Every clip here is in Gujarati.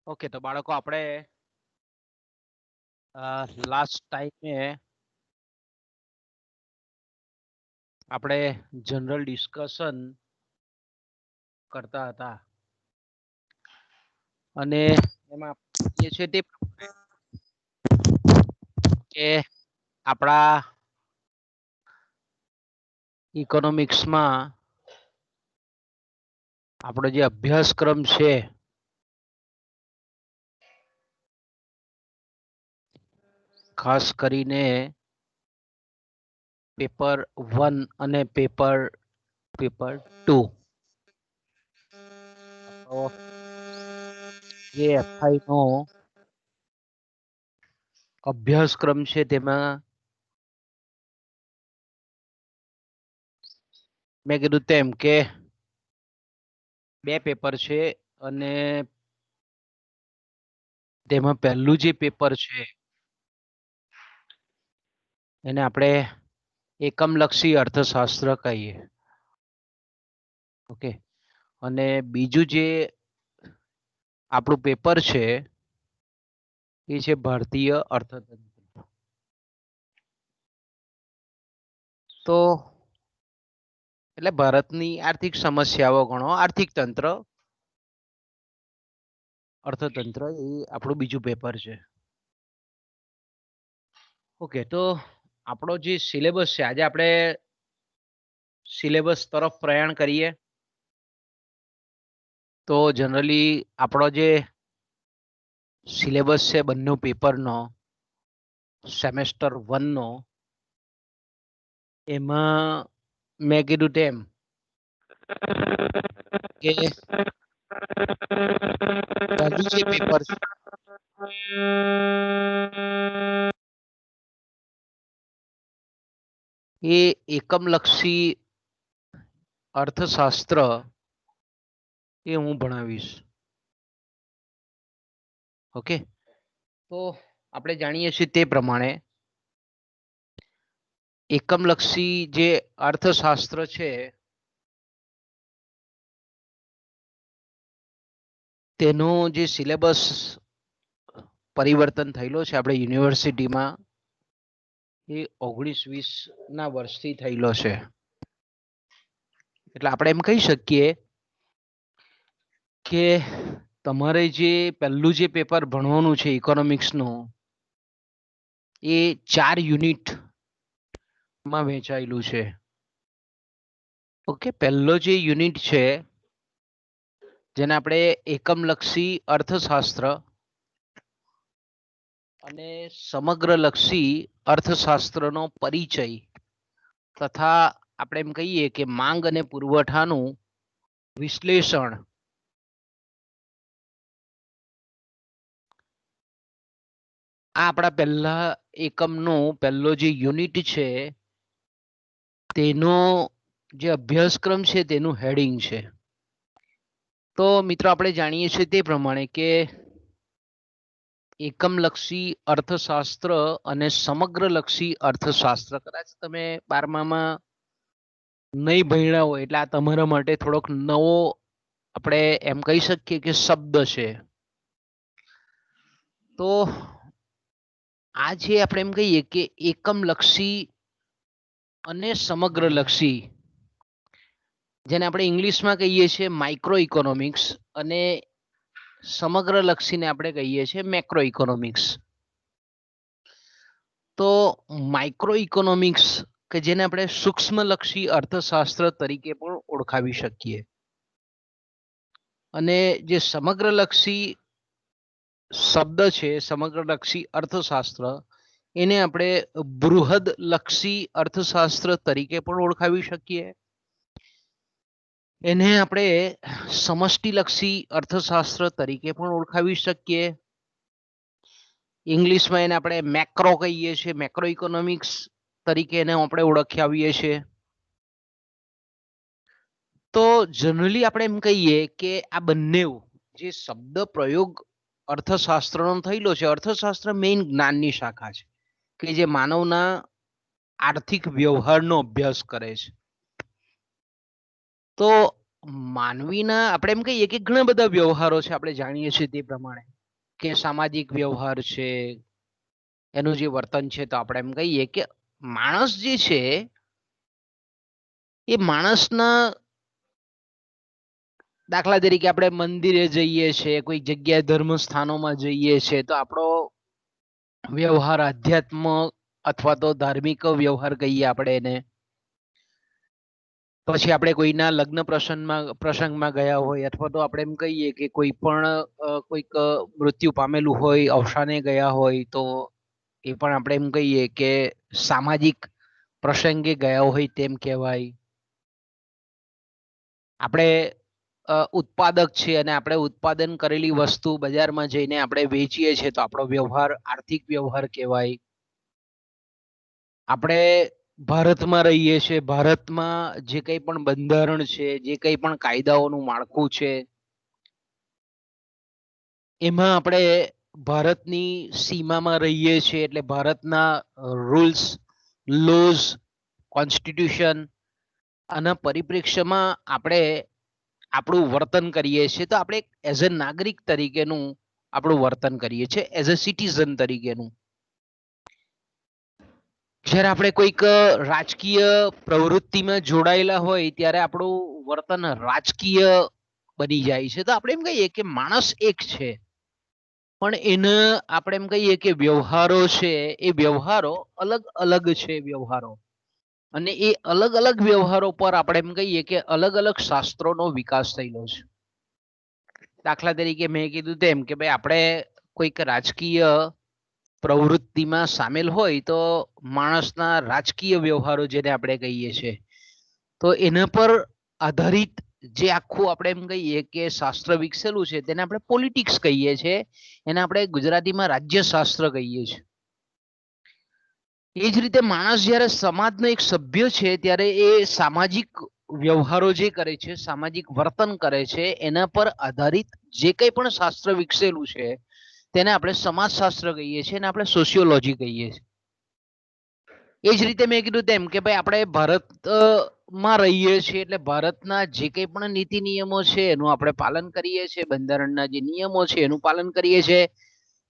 ઓકે, તો બાળકો આપણે લાસ્ટ ટાઈમે આપણે જનરલ ડિસ્કશન કરતા હતા અને એમાં એ છે તે કે આપણા ઇકોનોમિક્સમાં આપણો જે અભ્યાસક્રમ છે ખાસ કરીને પેપર 1 અને પેપર 2 જે એફઆઈ નો અભ્યાસક્રમ છે તેમાં મેં કીધું તેમ કે 2 પેપર છે અને તેમાં પહેલું જે પેપર છે એને આપણે એકમલક્ષી અર્થશાસ્ત્ર કહીએ. ઓકે, અને બીજું જે આપણું પેપર છે એ છે ભારતીય અર્થતંત્ર. તો એટલે ભારતની આર્થિક સમસ્યાઓ ગણો, આર્થિક તંત્ર, અર્થતંત્ર એ આપણું બીજું પેપર છે. ઓકે, તો આપણો જે સિલેબસ છે આજે આપણે સિલેબસ તરફ પ્રયાણ કરીએ. તો જનરલી આપણો જે સિલેબસ છે બંને પેપરનો સેમેસ્ટર 1 નો એમાં મેં કીધું તેમ કે પહેલું જે પેપર છે એ એકમલક્ષી અર્થશાસ્ત્ર એ હું ભણાવીશ. ઓકે, તો આપણે જાણીએ છીએ તે પ્રમાણે એકમલક્ષી જે અર્થશાસ્ત્ર છે તેનો જે સિલેબસ પરિવર્તન થયેલો છે આપણે યુનિવર્સિટીમાં એ 19-20 ના વર્ષથી થયેલો છે. એટલે આપણે એમ કહી શકીએ કે તમારે જે પહેલું જે પેપર ભણવાનું છે ઇકોનોમિક્સનું એ 4 યુનિટમાં વહેંચાયેલું છે. ઓકે, પહેલો જે યુનિટ છે જેને આપણે એકમલક્ષી અર્થશાસ્ત્ર અને સમગ્રલક્ષી અર્થશાસ્ત્રનો પરિચય તથા આપણે એમ કહીએ કે માંગ અને પુરવઠાનું વિશ્લેષણ આ આપણા પહેલા એકમનો પહેલો જે યુનિટ છે તેનો જે અભ્યાસક્રમ છે તેનું હેડિંગ છે. તો મિત્રો આપણે જાણીએ છીએ તે પ્રમાણે કે એકમલક્ષી અર્થશાસ્ત્ર અને સમગ્રલક્ષી અર્થશાસ્ત્ર કદાચ તમે 12મામાં નહીં ભણ્યા હોય એટલે આ તમારા માટે થોડોક નવો આપણે એમ કહી શકીએ કે શબ્દ છે. તો આ જે આપણે એમ કહીએ કે એકમલક્ષી અને સમગ્રલક્ષી જેને આપણે ઇંગ્લિશમાં કહીએ છીએ માઇક્રો ઇકોનોમિક્સ અને સમગ્રલક્ષીને આપણે કહીએ છીએ મેક્રો ઇકોનોમિક્સ. તો માઇક્રો ઇકોનોમિક્સ કે જેને આપણે સૂક્ષ્મલક્ષી અર્થશાસ્ત્ર તરીકે પણ ઓળખાવી શકીએ અને જે સમગ્રલક્ષી શબ્દ છે સમગ્રલક્ષી અર્થશાસ્ત્ર એને આપણે બૃહદલક્ષી અર્થશાસ્ત્ર તરીકે પણ ઓળખાવી શકીએ. એને આપણે સમષ્ટિલક્ષી અર્થશાસ્ત્ર તરીકે પણ ઓળખાવી શકીએ. ઇંગ્લિશમાં એને આપણે મેક્રો કહીએ છીએ, મેક્રો ઇકોનોમિક્સ તરીકે એને આપણે ઓળખાવીએ છીએ. તો જનરલી આપણે એમ કહીએ કે આ બંને જે શબ્દ પ્રયોગ અર્થશાસ્ત્રનો થયેલો છે, અર્થશાસ્ત્ર મેઇન જ્ઞાનની શાખા છે કે જે માનવના આર્થિક વ્યવહારનો અભ્યાસ કરે છે. તો માનવીના આપણે એમ કહીએ કે ઘણા બધા વ્યવહારો છે આપણે જાણીએ છીએ તે પ્રમાણે કે સામાજિક વ્યવહાર છે, એનું જે વર્તન છે, તો આપણે એમ કહીએ કે માણસ જે છે એ માણસના, દાખલા તરીકે આપણે મંદિરે જઈએ છીએ, કોઈ જગ્યાએ ધર્મ સ્થાનોમાં જઈએ છીએ, તો આપણો વ્યવહાર આધ્યાત્મ અથવા તો ધાર્મિક વ્યવહાર કહીએ આપણે એને. પછી આપણે કોઈના લગ્ન પ્રસંગમાં ગયા હોય, અથવા તો આપણે એમ કહીએ કે કોઈ પણ કોઈક મૃત્યુ પામેલું હોય, અવસાને ગયા હોય, તો એ પણ આપણે એમ કહીએ કે સામાજિક પ્રસંગે ગયા હોય તેમ કહેવાય. આપણે ઉત્પાદક છે અને આપણે ઉત્પાદન કરેલી વસ્તુ બજારમાં જઈને આપણે વેચીએ છીએ, તો આપણો વ્યવહાર આર્થિક વ્યવહાર કહેવાય. આપણે ભારતમાં રહીએ છીએ, ભારતમાં જે કંઈ પણ બંધારણ છે, જે કંઈ પણ કાયદાઓનું માળખું છે, એમાં આપણે ભારતની સીમામાં રહીએ છીએ, એટલે ભારતના રૂલ્સ, લોઝ, કોન્સ્ટિટ્યુશન આના પરિપ્રેક્ષ્યમાં આપણે આપણું વર્તન કરીએ છીએ. તો આપણે એઝ અ નાગરિક તરીકેનું આપણું વર્તન કરીએ છીએ, એઝ અ સિટીઝન તરીકેનું. જ્યારે આપણે કોઈક રાજકીય પ્રવૃત્તિમાં જોડાયેલા હોય, ત્યારે આપણું વર્તન રાજકીય બની જાય છે. તો આપણે એમ કહીએ કે માણસ એક છે, પણ એને આપણે એમ કહીએ કે વ્યવહારો છે, એ વ્યવહારો અલગ અલગ છે વ્યવહારો. અને એ અલગ અલગ વ્યવહારો પર આપણે એમ કહીએ કે અલગ અલગ શાસ્ત્રોનો વિકાસ થયેલો છે. દાખલા તરીકે મેં કીધું તેમ કે ભાઈ આપણે કોઈક રાજકીય પ્રવૃત્તિમાં સામેલ હોય, તો માણસના રાજકીય વ્યવહારો જેને આપણે કહીએ છીએ, તો એના પર આધારિત જે આખું આપણે એમ કહીએ કે શાસ્ત્ર વિકસેલું છે, તેને આપણે પોલિટિક્સ કહીએ છીએ. એને આપણે ગુજરાતીમાં રાજ્યશાસ્ત્ર કહીએ છીએ. એ જ રીતે માણસ જ્યારે સમાજનો એક સભ્ય છે, ત્યારે એ સામાજિક વ્યવહારો જે કરે છે, સામાજિક વર્તન કરે છે, એના પર આધારિત જે કંઈ પણ શાસ્ત્ર વિકસેલું છે, તેને આપણે સમાજશાસ્ત્ર કહીએ છીએ અને આપણે સોશિયોલોજી કહીએ છીએ. એ જ રીતે મેં કીધું તેમ કે ભાઈ આપણે ભારતમાં રહીએ છીએ, એટલે ભારતના જે કંઈ પણ નીતિ નિયમો છે, એનું આપણે પાલન કરીએ છીએ. બંધારણના જે નિયમો છે, એનું પાલન કરીએ છીએ.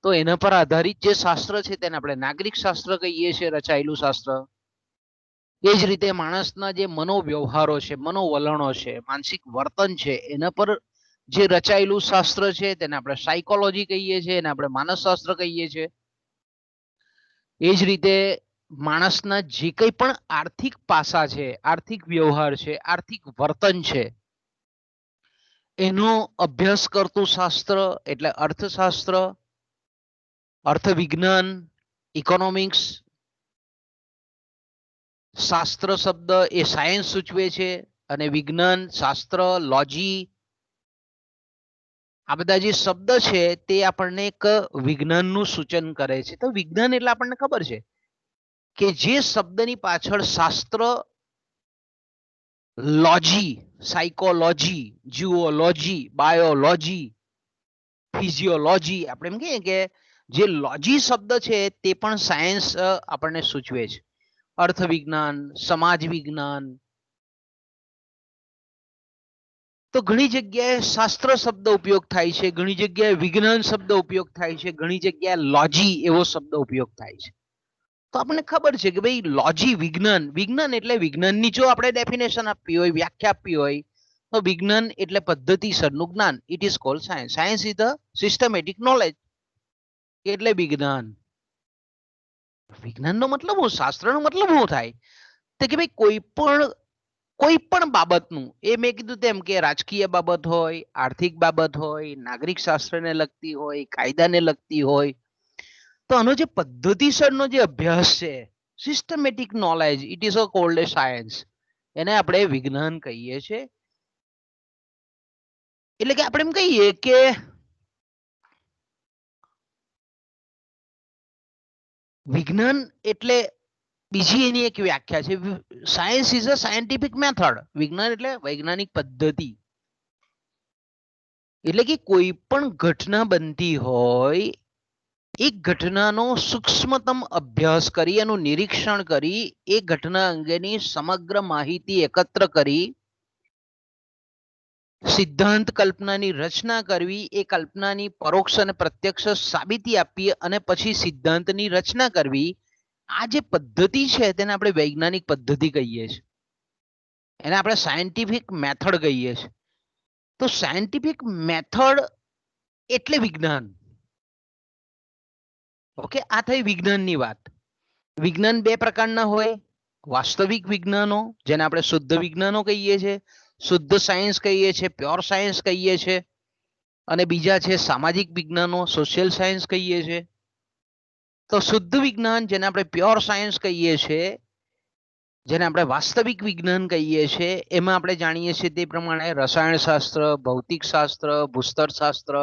તો એના પર આધારિત જે શાસ્ત્ર છે, તેને આપણે નાગરિક શાસ્ત્ર કહીએ છીએ, રચાયેલું શાસ્ત્ર. એ જ રીતે માણસના જે મનોવ્યવહારો છે, મનોવલણો છે, માનસિક વર્તન છે, એના પર જે રચાયેલું શાસ્ત્ર છે, તેને આપણે સાયકોલોજી કહીએ છીએ, એને આપણે માનસશાસ્ત્ર કહીએ છીએ. એ જ રીતે માણસના જે કંઈ પણ આર્થિક પાસા છે, આર્થિક વ્યવહાર છે, આર્થિક વર્તન છે, એનો અભ્યાસ કરતું શાસ્ત્ર એટલે અર્થશાસ્ત્ર. અર્થવિજ્ઞાન, ઇકોનોમિક્સ, શાસ્ત્ર શબ્દ એ સાયન્સ સૂચવે છે, અને વિજ્ઞાન, શાસ્ત્ર, લોજી, આ બધા જે શબ્દ છે તે આપણને એક વિજ્ઞાનનું સૂચન કરે છે. તો વિજ્ઞાન એટલે આપણને ખબર છે કે જે શબ્દની પાછળ શાસ્ત્ર, લોજી, સાયકોલોજી, જીઓલોજી, બાયોલોજી, ફિઝિયોલોજી, આપણે એમ કહીએ કે જે લોજી શબ્દ છે તે પણ સાયન્સ આપણને સૂચવે છે. અર્થવિજ્ઞાન, સમાજ વિજ્ઞાન. તો ઘણી જગ્યાએ શાસ્ત્ર શબ્દ ઉપયોગ થાય છે, ઘણી જગ્યાએ વિજ્ઞાન શબ્દ ઉપયોગ થાય છે, ઘણી જગ્યાએ લોજી એવો શબ્દ ઉપયોગ થાય છે. તો આપણને ખબર છે કે ભાઈ લોજી, વિજ્ઞાન, વિજ્ઞાન એટલે વિજ્ઞાનની જો આપણે ડેફિનેશન આપવી હોય, વ્યાખ્યા આપવી હોય, તો વિજ્ઞાન એટલે પદ્ધતિસરનું જ્ઞાન. It is called science. Science is the systematic knowledge. એટલે વિજ્ઞાન. વિજ્ઞાનનો મતલબ શું? શાસ્ત્રનો મતલબ શું થાય? તો કે ભાઈ કોઈ પણ બાબતનું, એ મેં કીધું તેમ કે રાજકીય બાબત હોય, આર્થિક બાબત હોય, નાગરિક શાસ્ત્રને લગતી હોય, કાયદાને લગતી હોય, તો આનો જે પદ્ધતિસરનો જે અભ્યાસ છે, systematic knowledge, it is a cold science. એને આપણે વિજ્ઞાન કહીએ છીએ. એટલે કે આપણે એમ કહીએ કે વિજ્ઞાન એટલે બીજી એની એક વ્યાખ્યા છે, science is a scientific method. વિજ્ઞાન એટલે વૈજ્ઞાનિક પદ્ધતિ. એટલે કે કોઈ પણ ઘટના બનતી હોય, એક ઘટનાનો સૂક્ષ્મતમ અભ્યાસ કરી, એનું નિરીક્ષણ કરી, એ ઘટના અંગેની સમગ્ર માહિતી એકત્ર કરી સિદ્ધાંત કલ્પનાની રચના કરવી એ કલ્પનાની પરોક્ષ અને પ્રત્યક્ષ સાબિતી આપવી અને પછી સિદ્ધાંતની રચના કરવી, આ જે પદ્ધતિ છે તેને આપણે વૈજ્ઞાનિક પદ્ધતિ કહીએ છીએ, એને આપણે સાયન્ટિફિક મેથડ કહીએ છીએ. તો સાયન્ટિફિક મેથડ એટલે વિજ્ઞાન. ઓકે, આ થઈ વિજ્ઞાનની વાત. વિજ્ઞાન બે પ્રકારના હોય, વાસ્તવિક વિજ્ઞાનો જેને આપણે શુદ્ધ વિજ્ઞાનો કહીએ છીએ, શુદ્ધ સાયન્સ કહીએ છીએ, પ્યોર સાયન્સ કહીએ છીએ, અને બીજા છે સામાજિક વિજ્ઞાનો, સોશિયલ સાયન્સ કહીએ છીએ. તો શુદ્ધ વિજ્ઞાન જેને આપણે પ્યોર સાયન્સ કહીએ છીએ, જેને આપણે વાસ્તવિક વિજ્ઞાન કહીએ છીએ, એમાં આપણે જાણીએ છીએ તે પ્રમાણે રસાયણશાસ્ત્ર, ભૌતિકશાસ્ત્ર, ભૂસ્તરશાસ્ત્ર,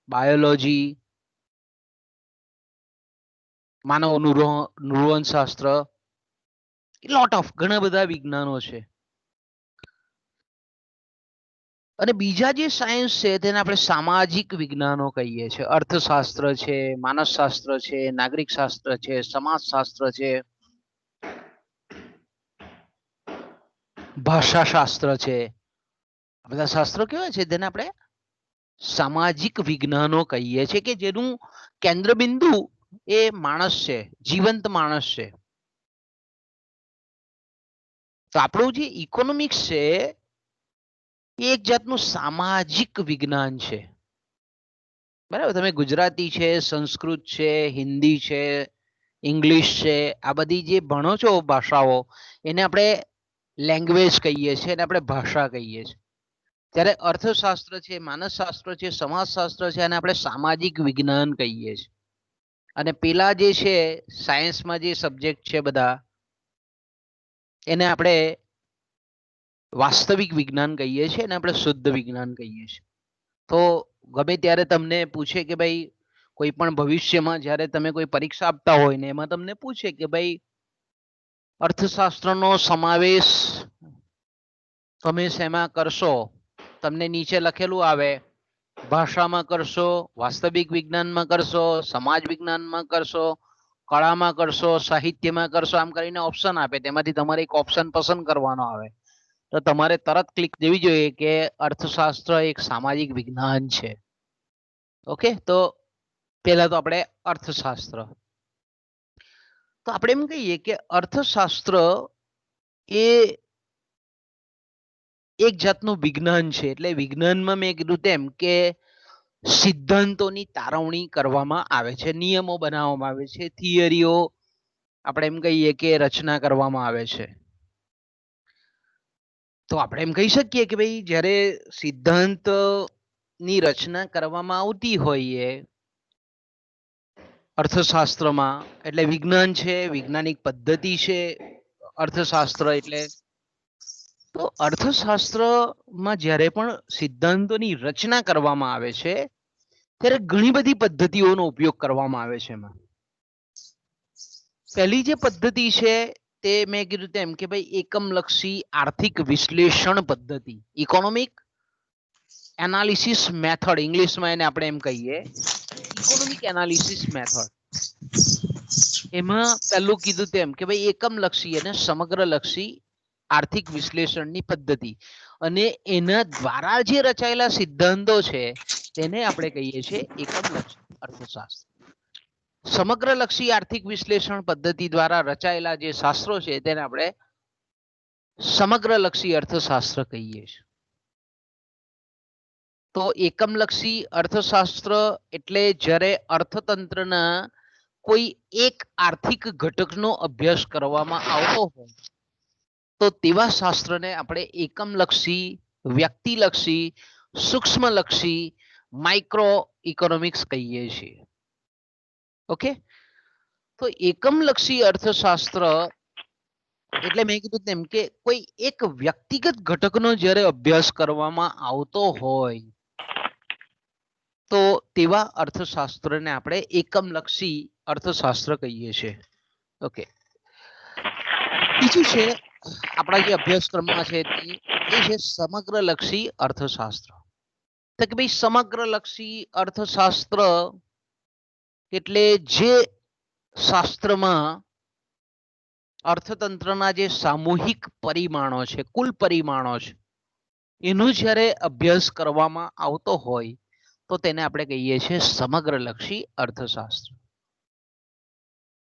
બાયોલોજી, માનવ નુરોનશાસ્ત્ર, લોટ ઓફ ઘણા બધા વિજ્ઞાનો છે. અને બીજા જે સાયન્સ છે તેને આપણે સામાજિક વિજ્ઞાનો કહીએ છીએ. અર્થશાસ્ત્ર છે, માનસશાસ્ત્ર છે, નાગરિક શાસ્ત્ર છે, સમાજશાસ્ત્ર છે, ભાષાશાસ્ત્ર છે. આ બધા શાસ્ત્રો કેવા છે તેને આપણે સામાજિક વિજ્ઞાનો કહીએ છીએ, કે જેનું કેન્દ્રબિંદુ એ માણસ છે, જીવંત માણસ છે. તો આપણું જે ઇકોનોમિક્સ છે એ એક જાતનું સામાજિક વિજ્ઞાન છે. બરાબર, તમે ગુજરાતી છે, સંસ્કૃત છે, હિન્દી છે, ઇંગ્લિશ છે, આ બધી જે ભણો છો ભાષાઓ, એને આપણે લેંગ્વેજ કહીએ છીએ, એને આપણે ભાષા કહીએ છીએ. ત્યારે અર્થશાસ્ત્ર છે, માનસશાસ્ત્ર છે, સમાજશાસ્ત્ર છે, અને આપણે સામાજિક વિજ્ઞાન કહીએ છીએ. અને પેલા જે છે સાયન્સમાં જે સબ્જેક્ટ છે બધા, એને આપણે વાસ્તવિક વિજ્ઞાન કહીએ છીએ, અને આપણે શુદ્ધ વિજ્ઞાન કહીએ છીએ. તો ગમે ત્યારે તમને પૂછે કે ભાઈ કોઈ પણ ભવિષ્યમાં જ્યારે તમે કોઈ પરીક્ષા આપતા હોય ને એમાં તમને પૂછે કે ભાઈ અર્થશાસ્ત્રનો સમાવેશ તમે શેમાં કરશો, તમને નીચે લખેલું આવે ભાષામાં કરશો, વાસ્તવિક વિજ્ઞાનમાં કરશો, સમાજ વિજ્ઞાનમાં કરશો, કળામાં કરશો, સાહિત્યમાં કરશો, આમ કરીને ઓપ્શન આપે, તેમાંથી તમારે એક ઓપ્શન પસંદ કરવાનો આવે. તો તમારે તરત ક્લિક દેવી જોઈએ કે અર્થશાસ્ત્ર એક સામાજિક વિજ્ઞાન છે. ઓકે, તો પહેલા તો આપણે અર્થશાસ્ત્ર, તો આપણે એમ કહીએ કે અર્થશાસ્ત્ર એ એક જાતનું વિજ્ઞાન છે. એટલે વિજ્ઞાનમાં મેં કીધું તેમ કે સિદ્ધાંતોની તારવણી કરવામાં આવે છે, નિયમો બનાવવામાં આવે છે, થિયરીઓ આપણે એમ કહીએ કે રચના કરવામાં આવે છે. તો આપણે એમ કહી શકીએ કે ભાઈ જ્યારે સિદ્ધાંત ની રચના કરવામાં આવતી હોય અર્થશાસ્ત્રમાં, એટલે વિજ્ઞાન છે, વૈજ્ઞાનિક પદ્ધતિ છે અર્થશાસ્ત્ર એટલે. તો અર્થશાસ્ત્રમાં જ્યારે પણ સિદ્ધાંતોની રચના કરવામાં આવે છે ત્યારે ઘણી બધી પદ્ધતિઓનો ઉપયોગ કરવામાં આવે છે. એમાં પહેલી જે પદ્ધતિ છે તે મેં કીધું તેમ કે ભાઈ એકમલક્ષી આર્થિક વિશ્લેષણ પદ્ધતિ, ઇકોનોમિક એનાલિસિસ મેથડ, ઇંગ્લિશમાં એને આપણે એમ કહીએ ઇકોનોમિક એનાલિસિસ મેથડ. એમાં પહેલું કીધું તેમ કે ભાઈ એકમલક્ષી અને સમગ્રલક્ષી આર્થિક વિશ્લેષણની પદ્ધતિ, અને એના દ્વારા જે રચાયેલા સિદ્ધાંતો છે તેને આપણે કહીએ છીએ એકમલક્ષી અર્થશાસ્ત્ર. સમગ્રલક્ષી આર્થિક વિશ્લેષણ પદ્ધતિ દ્વારા રચાયેલા જે શાસ્ત્રો છે તેને આપણે સમગ્રલક્ષી અર્થશાસ્ત્ર કહીએ છીએ. તો એકમલક્ષી અર્થશાસ્ત્ર એટલે જ્યારે અર્થતંત્રના કોઈ એક આર્થિક ઘટકનો અભ્યાસ કરવામાં આવતો હોય તો તેવા શાસ્ત્રને આપણે એકમલક્ષી, વ્યક્તિલક્ષી, સૂક્ષ્મલક્ષી, માઇક્રો ઇકોનોમિક્સ કહીએ છીએ. ઓકે, તો એકમલક્ષી અર્થશાસ્ત્ર એટલે મેં કીધું તેમ કે કોઈ એક વ્યક્તિગત ઘટકનો જ્યારે અભ્યાસ કરવામાં આવતો હોય તો તેવા અર્થશાસ્ત્રને આપણે એકમલક્ષી અર્થશાસ્ત્ર કહીએ છીએ. ઓકે, બીજું છે આપણા જે અભ્યાસક્રમમાં છે એ છે સમગ્રલક્ષી અર્થશાસ્ત્ર. તો કે ભાઈ સમગ્રલક્ષી અર્થશાસ્ત્ર એટલે જે શાસ્ત્રમાં અર્થતંત્રના જે સામૂહિક પરિમાણો છે, કુલ પરિમાણો છે, એનો જ્યારે અભ્યાસ કરવામાં આવતો હોય તો તેને આપણે કહીએ છીએ સમગ્રલક્ષી અર્થશાસ્ત્ર.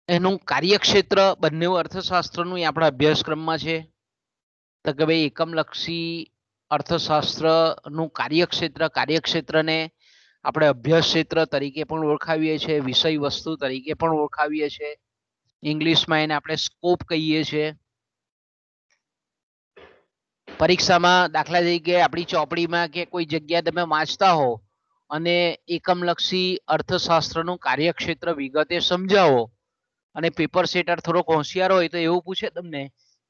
એનું કાર્યક્ષેત્ર બંને અર્થશાસ્ત્રનું આપણા અભ્યાસક્રમમાં છે. તો કે ભાઈ એકમલક્ષી અર્થશાસ્ત્રનું કાર્યક્ષેત્રને આપણે અભ્યાસ ક્ષેત્ર તરીકે પણ ઓળખાવીએ છીએ, વિષય વસ્તુ તરીકે પણ ઓળખાવીએ છીએ. ઇંગ્લિશમાં એને આપણે સ્કોપ કહીએ છીએ. પરીક્ષામાં દાખલા તરીકે આપણી ચોપડીમાં કે કોઈ જગ્યા તમે વાંચતા હો અને એકમલક્ષી અર્થશાસ્ત્રનું કાર્યક્ષેત્ર વિગતે સમજાવો અને પેપર સેટર થોડોક હોશિયાર હોય તો એવું પૂછે તમને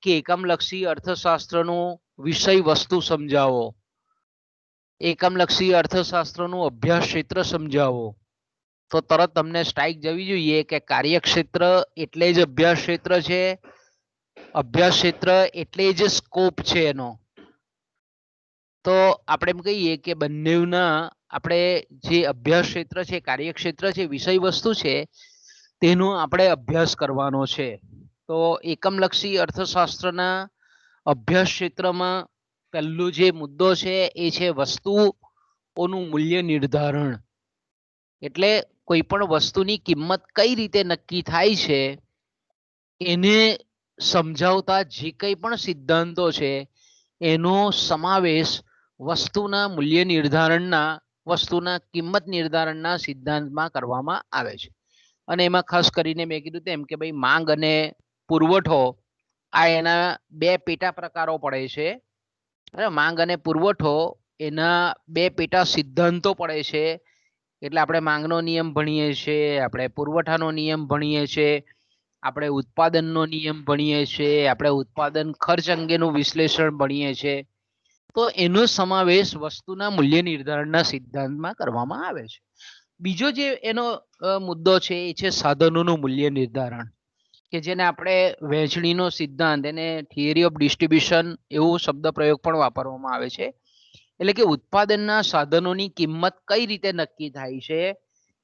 કે એકમલક્ષી અર્થશાસ્ત્રનું વિષય વસ્તુ સમજાવો, એકમલક્ષી અર્થશાસ્ત્રનું અભ્યાસ ક્ષેત્ર સમજાવો, તો તરત તમને સ્ટ્રાઇક જવી જોઈએ કે કાર્યક્ષેત્ર એટલે જ અભ્યાસ ક્ષેત્ર છે, અભ્યાસ ક્ષેત્ર એટલે જ સ્કોપ છે એનો. તો આપણે એમ કહીએ કે બંનેના આપણે જે અભ્યાસ ક્ષેત્ર છે, કાર્યક્ષેત્ર છે, વિષય વસ્તુ છે તેનો આપણે અભ્યાસ કરવાનો છે. તો એકમલક્ષી અર્થશાસ્ત્રના અભ્યાસ ક્ષેત્રમાં પહેલો જે મુદ્દો છે એ છે વસ્તુઓનું મૂલ્ય નિર્ધારણ. એટલે કોઈ પણ વસ્તુની કિંમત કઈ રીતે નક્કી થાય છે એને સમજાવતા જે કંઈ પણ સિદ્ધાંતો છે એનો સમાવેશ વસ્તુના મૂલ્ય નિર્ધારણના, વસ્તુના કિંમત નિર્ધારણના સિદ્ધાંતમાં કરવામાં આવે છે. અને એમાં ખાસ કરીને મેં કીધું તેમ કે ભાઈ માંગ અને પુરવઠો આ એના બે પેટા પ્રકારો પડે છે. માંગ અને પુરવઠો એના બે પેટા સિદ્ધાંતો પડે છે. એટલે આપણે માંગનો નિયમ ભણીએ છીએ, આપણે પુરવઠાનો નિયમ ભણીએ છીએ, આપણે ઉત્પાદનનો નિયમ ભણીએ છીએ, આપણે ઉત્પાદન ખર્ચ અંગેનું વિશ્લેષણ ભણીએ છીએ. તો એનો સમાવેશ વસ્તુના મૂલ્ય નિર્ધારણના સિદ્ધાંતમાં કરવામાં આવે છે. બીજો જે એનો મુદ્દો છે એ છે સાધનોનું મૂલ્ય નિર્ધારણ, કે જેને આપણે વહેંચણીનો સિદ્ધાંત, એને થિયરી ઓફ ડિસ્ટ્રીબ્યુશન એવું શબ્દ પ્રયોગ પણ વાપરવામાં આવે છે. એટલે કે ઉત્પાદનના સાધનોની કિંમત કઈ રીતે નક્કી થાય છે,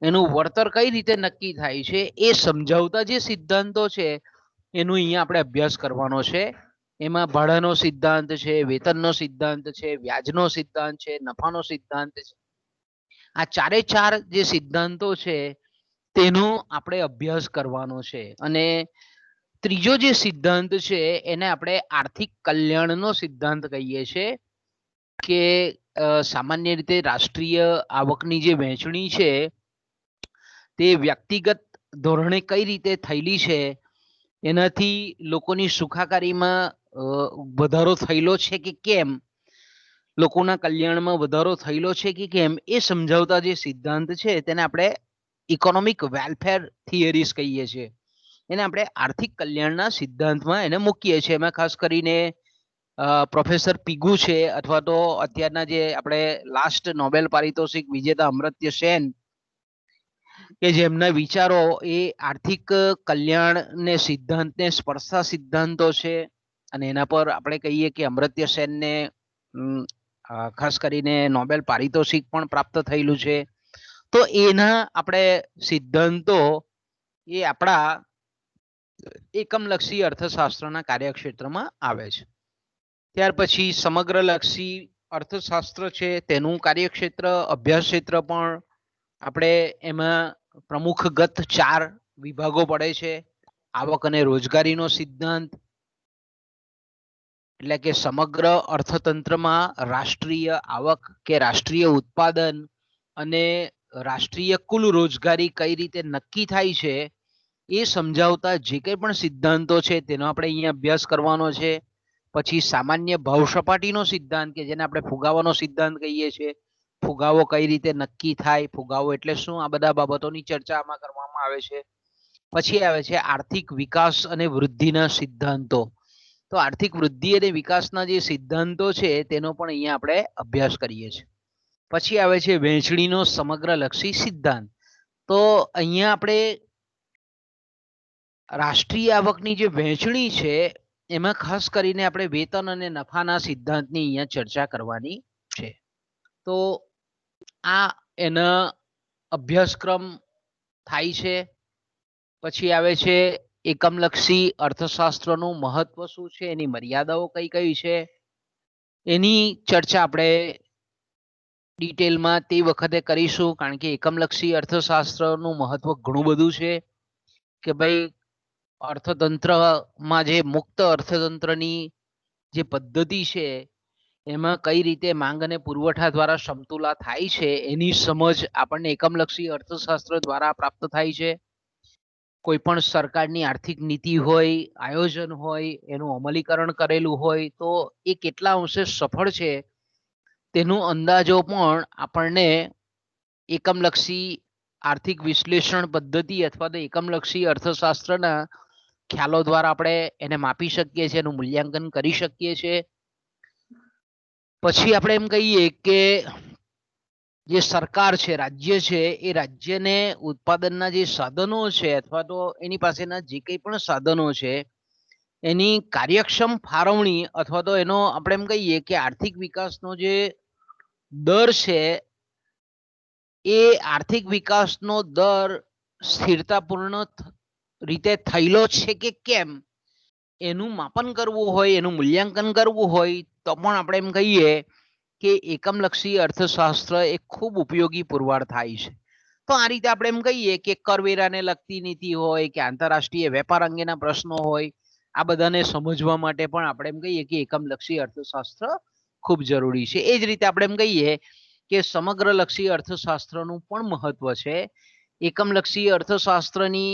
એનું વળતર કઈ રીતે નક્કી થાય છે એ સમજાવતા જે સિદ્ધાંતો છે એનો અહીંયા આપણે અભ્યાસ કરવાનો છે. એમાં ભાડાનો સિદ્ધાંત છે, વેતનનો સિદ્ધાંત છે, વ્યાજનો સિદ્ધાંત છે, નફાનો સિદ્ધાંત છે. આ ચારે ચાર જે સિદ્ધાંતો છે તેનો આપણે અભ્યાસ કરવાનો છે. અને ત્રીજો જે સિદ્ધાંત છે એને આપણે આર્થિક કલ્યાણનો સિદ્ધાંત કહીએ છીએ. કે સામાન્ય રીતે રાષ્ટ્રીય આવકની જે વહેંચણી છે તે વ્યક્તિગત ધોરણે કઈ રીતે થયેલી છે, એનાથી લોકોની સુખાકારીમાં વધારો થયેલો છે કે કેમ, લોકોના કલ્યાણમાં વધારો થયેલો છે કે કેમ, એ સમજાવતા જે સિદ્ધાંત છે તેને આપણે ઇકોનોમિક વેલફેર થિયરીઝ કહીએ છીએ. એને આપણે આર્થિક કલ્યાણના સિદ્ધાંતમાં એને મૂકીએ છીએ. એમાં ખાસ કરીને પ્રોફેસર પીગુ છે, અથવા તો અત્યારના જે આપણે લાસ્ટ નોબેલ પારિતોષિક વિજેતા અમર્ત્ય સેન, કે જેમના વિચારો એ આર્થિક કલ્યાણને સિદ્ધાંતને સ્પર્શતા સિદ્ધાંતો છે. અને એના પર આપણે કહીએ કે અમર્ત્ય સેનને ખાસ કરીને નોબેલ પારિતોષિક પણ પ્રાપ્ત થયેલું છે. તો એના આપણે સિદ્ધાંતો એ આપણા એકમલક્ષી અર્થશાસ્ત્રના કાર્યક્ષેત્રમાં આવે છે. ત્યાર પછી સમગ્રલક્ષી અર્થશાસ્ત્ર છે, તેનું કાર્યક્ષેત્ર, અભ્યાસ ક્ષેત્ર પણ આપણે એમાં પ્રમુખગત 4 વિભાગો પડે છે. આવક અને રોજગારીનો સિદ્ધાંત, એટલે કે સમગ્ર અર્થતંત્રમાં રાષ્ટ્રીય આવક કે રાષ્ટ્રીય ઉત્પાદન અને રાષ્ટ્રીય કુલ રોજગારી કઈ રીતે નક્કી થાય છે એ સમજાવતા જે કંઈ પણ સિદ્ધાંતો છે તેનો આપણે અહીંયા અભ્યાસ કરવાનો છે. પછી સામાન્ય ભાવ સપાટીનો સિદ્ધાંત, કે જેને આપણે ફુગાવાનો સિદ્ધાંત કહીએ છીએ, ફુગાવો કઈ રીતે નક્કી થાય, ફુગાવો એટલે શું, આ બધા બાબતોની ચર્ચા આમાં કરવામાં આવે છે. પછી આવે છે આર્થિક વિકાસ અને વૃદ્ધિના સિદ્ધાંતો. તો આર્થિક વૃદ્ધિ અને વિકાસના જે સિદ્ધાંતો છે તેનો પણ અહીંયા આપણે અભ્યાસ કરીએ છીએ. પછી આવે છે વહેંચણીનો સમગ્રલક્ષી સિદ્ધાંત. તો અહીંયા આપણે રાષ્ટ્રીય આવકની જે વહેંચણી છે એમાં ખાસ કરીને આપણે વેતન અને નફાના સિદ્ધાંતની અહીંયા ચર્ચા કરવાની છે. તો આ એના અભ્યાસક્રમ થાય છે. પછી આવે છે એકમલક્ષી અર્થશાસ્ત્રનું મહત્વ શું છે, એની મર્યાદાઓ કઈ કઈ છે, એની ચર્ચા આપણે ડિટેલમાં તે વખતે કરીશું, કારણ કે એકમલક્ષી અર્થશાસ્ત્રનું મહત્વ ઘણું બધું છે કે ભાઈ અર્થતંત્રમાં જે મુક્ત અર્થતંત્રની જે પદ્ધતિ છે એમાં કઈ રીતે માંગ અને પુરવઠા દ્વારા સમતુલા થાય છે એની સમજ આપણને એકમલક્ષી અર્થશાસ્ત્ર દ્વારા પ્રાપ્ત થાય છે. કોઈ પણ સરકારની આર્થિક નીતિ હોય, આયોજન હોય, એનું અમલીકરણ કરેલું હોય તો એ કેટલા અંશે સફળ છે તેનું અંદાજો પણ આપણને એકમલક્ષી આર્થિક વિશ્લેષણ પદ્ધતિ અથવા તો એકમલક્ષી અર્થશાસ્ત્રના ખ્યાલો દ્વારા આપણે એને માપી શકીએ છીએ, એનું મૂલ્યાંકન કરી શકીએ છીએ. પછી આપણે એમ કહીએ કે જે સરકાર છે, રાજ્ય છે, એ રાજ્યને ઉત્પાદનના જે સાધનો છે અથવા તો એની પાસેના જે કંઈ પણ સાધનો છે એની કાર્યક્ષમ ફાળવણી અથવા તો એનો આપણે એમ કહીએ કે આર્થિક વિકાસનો જે દર છે એ આર્થિક વિકાસનો દર સ્થિરતાપૂર્ણ રીતે થયેલો છે કે કેમ એનું માપન કરવું હોય, એનું મૂલ્યાંકન કરવું હોય તો પણ આપણે એમ કહીએ કે એકમલક્ષી અર્થશાસ્ત્ર એ ખૂબ ઉપયોગી પુરવાર થાય છે. તો આ રીતે આપણે એમ કહીએ કે કરવેરાને લગતી નીતિ હોય કે આંતરરાષ્ટ્રીય વેપાર અંગેના પ્રશ્નો હોય, આ બધાને સમજવા માટે પણ આપણે એમ કહીએ કે એકમલક્ષી અર્થશાસ્ત્ર ખૂબ જરૂરી છે. એ જ રીતે આપણે એમ કહીએ કે સમગ્રલક્ષી અર્થશાસ્ત્રનું પણ મહત્વ છે. એકમલક્ષી અર્થશાસ્ત્રની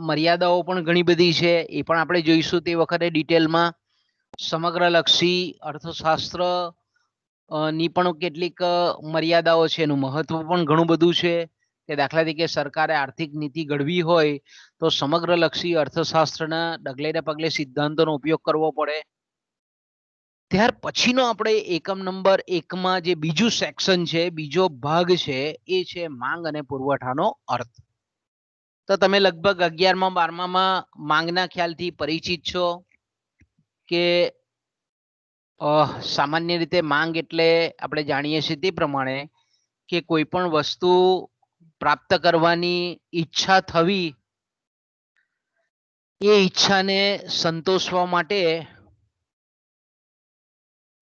મર્યાદાઓ પણ ઘણી બધી છે, એ પણ આપણે જોઈશું તે વખતે ડિટેલમાં. સમગ્રલક્ષી અર્થશાસ્ત્ર ની પણ કેટલીક મર્યાદાઓ છે, એનું મહત્વ પણ ઘણું બધું છે કે દાખલા તરીકે સરકારે આર્થિક નીતિ ઘડવી હોય તો સમગ્રલક્ષી અર્થશાસ્ત્રના ડગલે ને પગલે સિદ્ધાંતોનો ઉપયોગ કરવો પડે. ત્યાર પછીનો આપણે એકમ નંબર 1માં જે બીજું સેક્શન છે, બીજો ભાગ છે, એ છે માંગ અને પુરવઠાનો અર્થ. તો તમે લગભગ 11મા 12મામાં માંગના ખ્યાલથી પરિચિત છો કે સામાન્ય રીતે માંગ એટલે આપણે જાણીએ છીએ તે પ્રમાણે કે કોઈ પણ વસ્તુ પ્રાપ્ત કરવાની ઈચ્છા થવી, એ ઈચ્છાને સંતોષવા માટે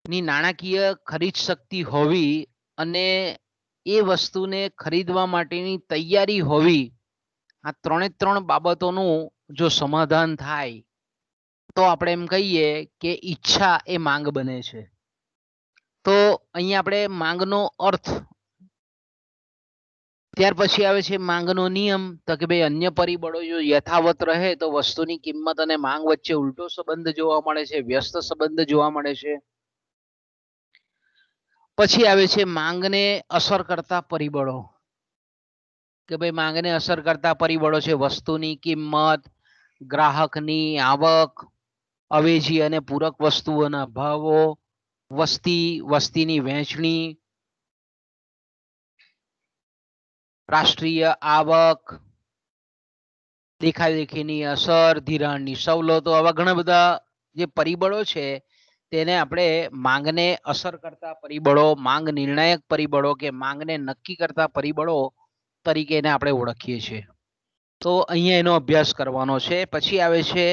ની નાણાકીય ખરીદ શક્તિ હોવી અને એ વસ્તુને ખરીદવા માટેની તૈયારી હોવી, આ ત્રણ બાબતોનું જો સમાધાન થાય તો આપણે એમ કહીએ કે ઈચ્છા એ માંગ બને છે. તો અહીંયા આપણે માંગનો અર્થ, ત્યાર પછી આવે છે માંગનો નિયમ. તો કે ભાઈ અન્ય પરિબળો જો યથાવત રહે તો વસ્તુની કિંમત અને માંગ વચ્ચે ઉલટો સંબંધ જોવા મળે છે, વ્યસ્ત સંબંધ જોવા મળે છે. પછી આવે છે માંગને અસર કરતા પરિબળો કે ભાઈ માંગને અસર કરતા પરિબળો છે વસ્તુની કિંમત, ગ્રાહકની આવક, અવેજી અને પૂરક વસ્તુઓના ભાવો, વસ્તીની વહેંચણી, રાષ્ટ્રીય આવક, દેખાદેખીની અસર, ધિરાણની સવલતો, આવા ઘણા બધા જે પરિબળો છે તેને આપણે માંગને અસર કરતા પરિબળો, માંગ નિર્ણાયક પરિબળો કે માંગને નક્કી કરતા પરિબળો તરીકે એને આપણે ઓળખીએ છીએ. તો અહીંયા એનો અભ્યાસ કરવાનો છે. પછી આવે છે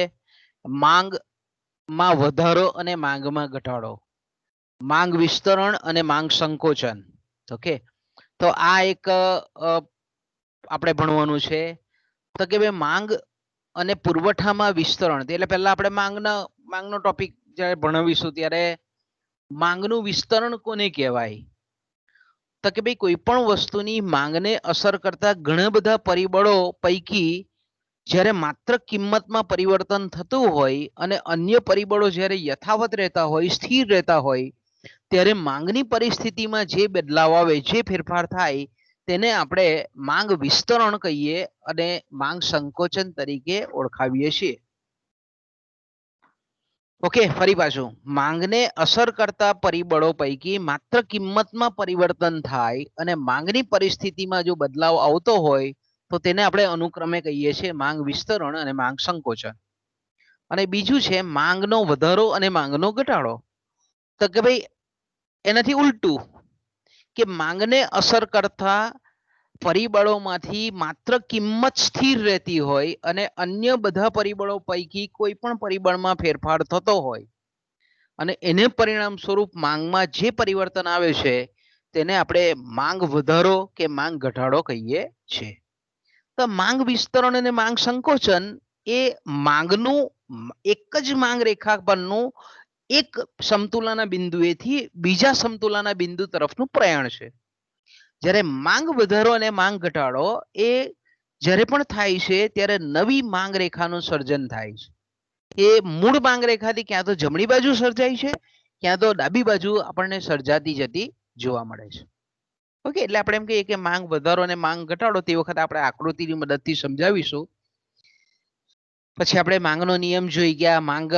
માંગમાં વધારો અને માંગમાં ઘટાડો, માંગ વિસ્તરણ અને માંગ સંકોચન. ઓકે, તો આ એક આપણે ભણવાનું છે. તો કે ભાઈ માંગ અને પુરવઠામાં વિસ્તરણ, એટલે પહેલા આપણે માંગનો ટોપિક જ્યારે ભણાવીશું ત્યારે માંગનું વિસ્તરણ કોને કહેવાય? તો કે ભાઈ કોઈ પણ વસ્તુની માંગને અસર કરતા ઘણા બધા પરિબળો પૈકી જ્યારે માત્ર કિંમતમાં પરિવર્તન થતું હોય અને અન્ય પરિબળો જ્યારે યથાવત રહેતા હોય, સ્થિર રહેતા હોય, ત્યારે માંગની પરિસ્થિતિમાં જે બદલાવ આવે, જે ફેરફાર થાય તેને આપણે માંગ વિસ્તરણ કહીએ અને માંગ સંકોચન તરીકે ઓળખાવીએ છીએ. ઓકે, ફરી પાછું, માંગને અસર કરતા પરિબળો પૈકી માત્ર કિંમતમાં પરિવર્તન થાય અને માંગની પરિસ્થિતિમાં જો બદલાવ આવતો હોય તો તેને આપણે અનુક્રમે કહીએ છીએ માંગ વિસ્તરણ અને માંગ સંકોચન. અને બીજું છે માંગનો વધારો અને માંગનો ઘટાડો. તો કે ભાઈ એનાથી ઉલટું, કે માંગને અસર કરતા પરિબળોમાંથી માત્ર કિંમત સ્થિર રહેતી હોય અને અન્ય બધા પરિબળો પૈકી કોઈ પણ પરિબળમાં ફેરફાર થતો હોય અને એને પરિણામ સ્વરૂપ માંગમાં જે પરિવર્તન આવે છે તેને આપણે માંગ વધારો કે માંગ ઘટાડો કહીએ છીએ. તો માંગ વિસ્તરણ અને માંગ સંકોચન એ માંગનું એક જ માંગ રેખા પરનું એક સમતુલાના બિંદુએથી બીજા સમતુલાના બિંદુ તરફનું પ્રયાણ છે. જ્યારે માંગ વધારો અને માંગ ઘટાડો એ જ્યારે પણ થાય છે ત્યારે નવી માંગ રેખાનું સર્જન થાય છે. એ મૂળ માંગ રેખાથી ક્યાં તો જમણી બાજુ સર્જાય છે, ક્યાં તો ડાબી બાજુ આપણને સર્જાતી જતી જોવા મળે છે. ઓકે, એટલે આપણે એમ કહીએ કે માંગ વધારો અને માંગ ઘટાડો તે વખતે આપણે આકૃતિની મદદથી સમજાવીશું. પછી આપણે માંગનો નિયમ જોઈ ગયા. માંગ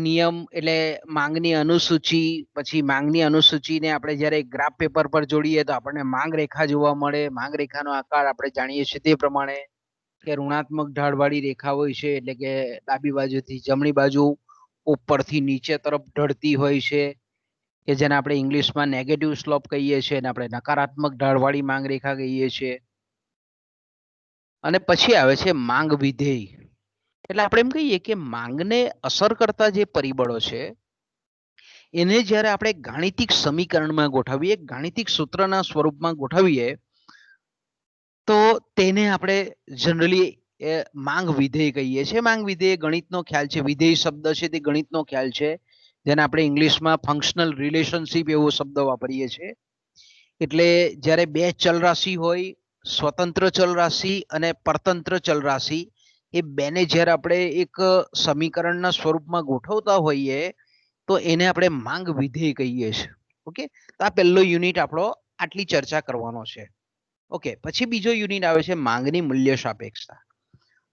નિયમ એટલે માંગની અનુસૂચિ. પછી માંગની અનુસૂચિને આપણે જ્યારે ગ્રાફ પેપર પર જોડીએ તો આપણને માંગ રેખા જોવા મળે. માંગ રેખાનો આકાર આપણે જાણીએ છીએ તે પ્રમાણે કે ઋણાત્મક ઢાળવાળી રેખા હોય છે, એટલે કે ડાબી બાજુથી જમણી બાજુ ઉપરથી નીચે તરફ ઢળતી હોય છે, કે જેને આપણે ઇંગ્લિશમાં નેગેટિવ સ્લોપ કહીએ છીએ અને આપણે નકારાત્મક ઢાળવાળી માંગ રેખા કહીએ છીએ. અને પછી આવે છે માંગ વિધેય. એટલે આપણે એમ કહીએ કે માંગને અસર કરતા જે પરિબળો છે એને જ્યારે આપણે ગાણિતિક સમીકરણમાં ગોઠવીએ, ગાણિતિક સૂત્રના સ્વરૂપમાં ગોઠવીએ તો તેને આપણે જનરલી માંગ વિધેય કહીએ છીએ. માંગ વિધેય ગણિતનો ખ્યાલ છે. વિધેય શબ્દ છે તે ગણિતનો ખ્યાલ છે, જેને આપણે ઇંગ્લિશમાં ફંક્શનલ રિલેશનશિપ એવો શબ્દ વાપરીએ છીએ. એટલે જ્યારે બે ચલ રાશિ હોય, સ્વતંત્ર ચલ રાશિ અને પરતંત્ર ચલ રાશિ, એ બેને જ્યારે આપણે એક સમીકરણના સ્વરૂપમાં ગોઠવતા હોઈએ તો એને આપણે માંગ વિધેય કહીએ છીએ. ઓકે, તો આ પહેલો યુનિટ આપણો આટલી ચર્ચા કરવાનો છે. ઓકે, પછી બીજો યુનિટ આવે છે માંગની મૂલ્ય સાપેક્ષતા.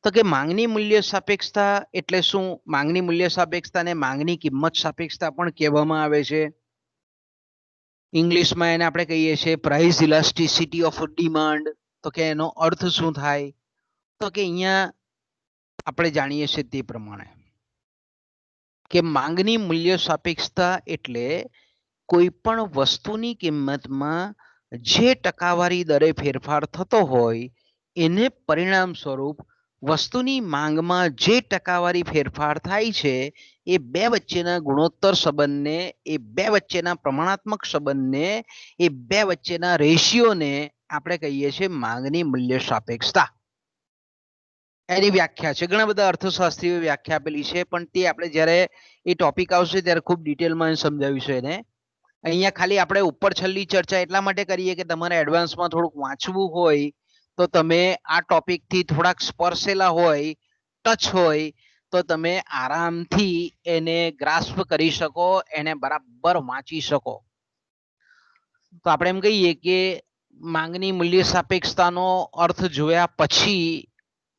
તો કે માંગની મૂલ્ય સાપેક્ષતા એટલે શું? માંગની મૂલ્ય સાપેક્ષતાને માંગની કિંમત સાપેક્ષતા પણ કહેવામાં આવે છે. ઇંગ્લિશમાં એને આપણે કહીએ છીએ પ્રાઇસ ઇલાસ્ટિસિટી ઓફ ડિમાન્ડ. તો કે એનો અર્થ શું થાય? તો કે અહીંયા આપણે જાણીએ છીએ તે પ્રમાણે કે માંગની મૂલ્ય સાપેક્ષતા એટલે કોઈ પણ વસ્તુની કિંમતમાં જે ટકાવારી દરે ફેરફાર થતો હોય એને પરિણામ સ્વરૂપ વસ્તુની માંગમાં જે ટકાવારી ફેરફાર થાય છે એ બે વચ્ચેના ગુણોત્તર સંબંધને, એ બે વચ્ચેના પ્રમાણાત્મક સંબંધને, એ બે વચ્ચેના રેશિયોને આપણે કહીએ છીએ માંગની મૂલ્ય સાપેક્ષતા. એની વ્યાખ્યા છે. ઘણા બધા અર્થશાસ્ત્રીઓ વ્યાખ્યા આપેલી છે, પણ તે આપણે જ્યારે એ ટોપિક આવશે ત્યારે ખૂબ ડિટેલમાં સમજાવીશું એને. અહીંયા ખાલી આપણે ઉપર છેલ્લી ચર્ચા એટલા માટે કરીએ કે તમારે એડવાન્સમાં થોડુંક વાંચવું હોય તો તમે આ ટોપિકથી થોડાક સ્પર્શેલા હોય, ટચ હોય તો તમે આરામથી એને ગ્રાસ્પ કરી શકો, એને બરાબર વાંચી શકો. તો આપણે એમ કહીએ કે માંગની મૂલ્ય સાપેક્ષતાનો અર્થ જોયા પછી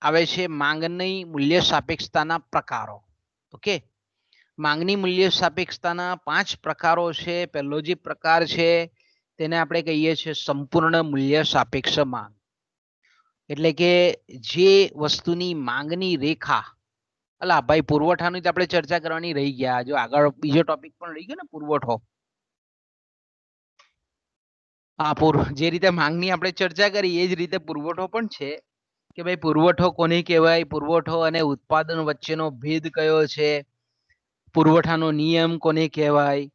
આવે છે માંગની મૂલ્ય સાપેક્ષતાના પ્રકારો. ઓકે, માંગની મૂલ્ય સાપેક્ષતાના 5 પ્રકારો છે. પહેલો જે પ્રકાર છે તેને આપણે કહીએ છીએ સંપૂર્ણ મૂલ્ય સાપેક્ષ માંગ. એટલે કે જે વસ્તુની માંગની રેખા, અલા ભાઈ પુરવઠાની તો આપણે ચર્ચા કરવાની રહી ગયા. જો આગળ બીજો ટોપિક પણ રહી ગયો ને પુરવઠો. જે રીતે માંગની આપણે ચર્ચા કરી એ જ રીતે પુરવઠો પણ છે કે ભાઈ પુરવઠો કોને કહેવાય, પુરવઠો અને ઉત્પાદન વચ્ચેનો ભેદ કયો છે, પુરવઠાનો નિયમ કોને કહેવાય.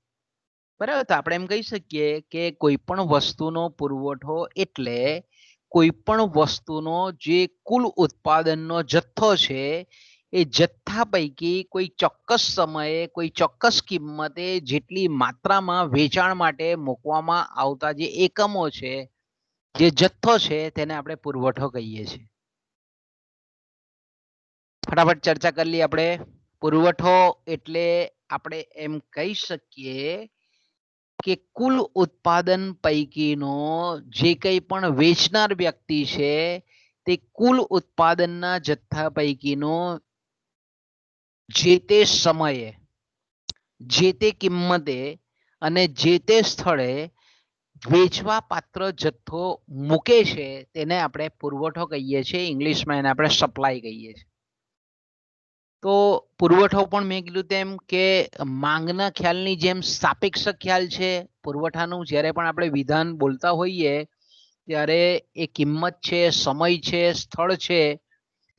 બરાબર, તો આપણે એમ કહી શકીએ કે કોઈ પણ વસ્તુનો પુરવઠો એટલે કોઈ પણ વસ્તુનો જે કુલ ઉત્પાદનનો જથ્થો છે એ જથ્થા પૈકી કોઈ ચોક્કસ સમયે કોઈ ચોક્કસ કિંમતે જેટલી માત્રામાં વેચાણ માટે મૂકવામાં આવતા જે એકમો છે, જે જથ્થો છે, તેને આપણે પુરવઠો કહીએ છીએ. ફટાફટ ચર્ચા કરી લઈએ આપણે. પુરવઠો એટલે આપણે એમ કહી શકીએ કે કુલ ઉત્પાદન પૈકીનો જે કંઈ પણ વેચનાર વ્યક્તિ છે તે કુલ ઉત્પાદનના જથ્થા પૈકીનો જે તે સમયે, જે તે કિંમતે અને જે તે સ્થળે વેચવા પાત્ર જથ્થો મૂકે છે તેને આપણે પુરવઠો કહીએ છીએ. ઇંગ્લિશમાં એને આપણે સપ્લાય કહીએ છીએ. તો પુરવઠો પણ મેં કીધું તેમ કે માંગના ખ્યાલની જેમ સાપેક્ષ ખ્યાલ છે. પુરવઠાનું જ્યારે પણ આપણે વિધાન બોલતા હોઈએ ત્યારે એ કિંમત છે, સમય છે, સ્થળ છે,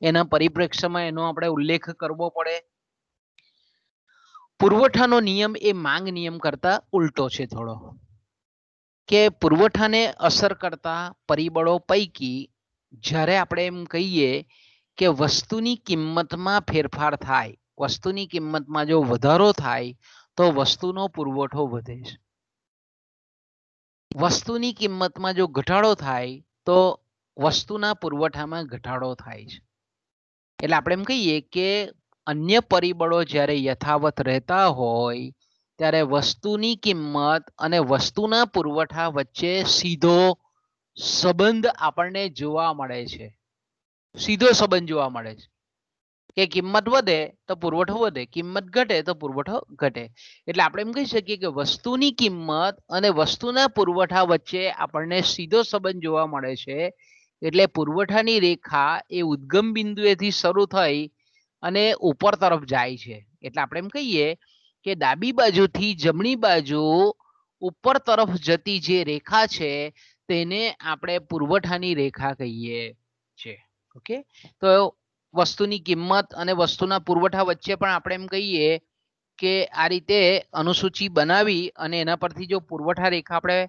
એના પરિપ્રેક્ષ્યમાં એનો આપણે ઉલ્લેખ કરવો પડે. પુરવઠાનો નિયમ એ માંગ નિયમ કરતા ઉલટો છે થોડો, કે પુરવઠાને અસર કરતા પરિબળો પૈકી જ્યારે આપણે એમ કહીએ કે વસ્તુની કિંમતમાં ફેરફાર થાય, વસ્તુની કિંમતમાં જો વધારો થાય તો વસ્તુનો પુરવઠો વધે છે, વસ્તુની કિંમતમાં જો ઘટાડો થાય તો વસ્તુના પુરવઠામાં ઘટાડો થાય છે. એટલે આપણે એમ કહીએ કે અન્ય પરિબળો જ્યારે યથાવત રહેતા હોય ત્યારે વસ્તુની કિંમત અને વસ્તુના પુરવઠા વચ્ચે સીધો સંબંધ આપણને જોવા મળે છે, સીધો સંબંધ જોવા મળે છે કે કિંમત વધે તો પુરવઠો વધે, કિંમત ઘટે તો પુરવઠો ઘટે. એટલે આપણે એમ કહી શકીએ કે વસ્તુની કિંમત અને વસ્તુના પુરવઠા વચ્ચે આપણને સીધો સંબંધ જોવા મળે છે. એટલે પુરવઠાની રેખા એ ઉદ્ગમ બિંદુએથી શરૂ થઈ અને ઉપર તરફ જાય છે. એટલે આપણે એમ કહીએ કે ડાબી બાજુથી જમણી બાજુ ઉપર તરફ જતી જે રેખા છે તેને આપણે પુરવઠાની રેખા કહીએ છીએ. ઓકે, તો વસ્તુની કિંમત અને વસ્તુના પુરવઠા વચ્ચે પણ આપણે એમ કહીએ કે આ રીતે અનુસૂચિ બનાવી અને એના પરથી જો પુરવઠા રેખા આપણે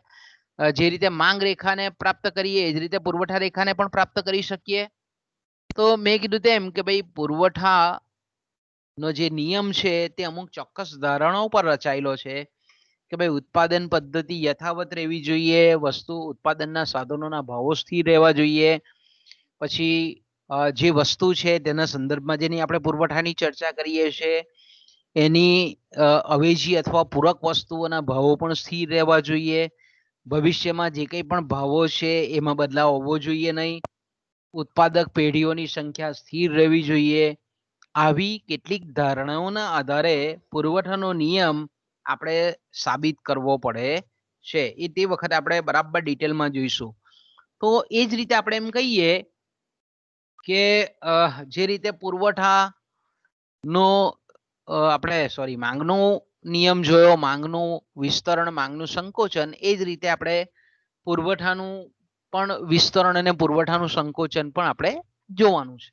જે રીતે માંગ રેખાને પ્રાપ્ત કરીએ એ જ રીતે પુરવઠા રેખાને પણ પ્રાપ્ત કરી શકીએ. તો મેં કીધું તેમ કે ભાઈ પુરવઠાનો જે નિયમ છે તે અમુક ચોક્કસ ધારણાઓ પર રચાયેલો છે કે ભાઈ ઉત્પાદન પદ્ધતિ યથાવત રહેવી જોઈએ, વસ્તુ ઉત્પાદનના સાધનોના ભાવો સ્થિર રહેવા જોઈએ, પછી જે વસ્તુ છે તેના સંદર્ભમાં જેની આપણે પુરવઠાની ચર્ચા કરીએ છીએ એની અવેજી અથવા પૂરક વસ્તુઓના ભાવો પણ સ્થિર રહેવા જોઈએ, ભવિષ્યમાં જે કંઈ પણ ભાવો છે એમાં બદલાવ આવવો જોઈએ નહીં, ઉત્પાદક પેઢીઓની સંખ્યા સ્થિર રહેવી જોઈએ. આવી કેટલીક ધારણાઓના આધારે પુરવઠાનો નિયમ આપણે સાબિત કરવો પડે છે. એ તે વખતે આપણે બરાબર ડિટેલમાં જોઈશું. તો એ જ રીતે આપણે એમ કહીએ કે જે રીતે પુરવઠાનો આપણે માંગનો નિયમ જોયો, માંગનું વિસ્તરણ, માંગનું સંકોચન, એ જ રીતે આપણે પુરવઠાનું પણ વિસ્તરણ અને પુરવઠાનું સંકોચન પણ આપણે જોવાનું છે.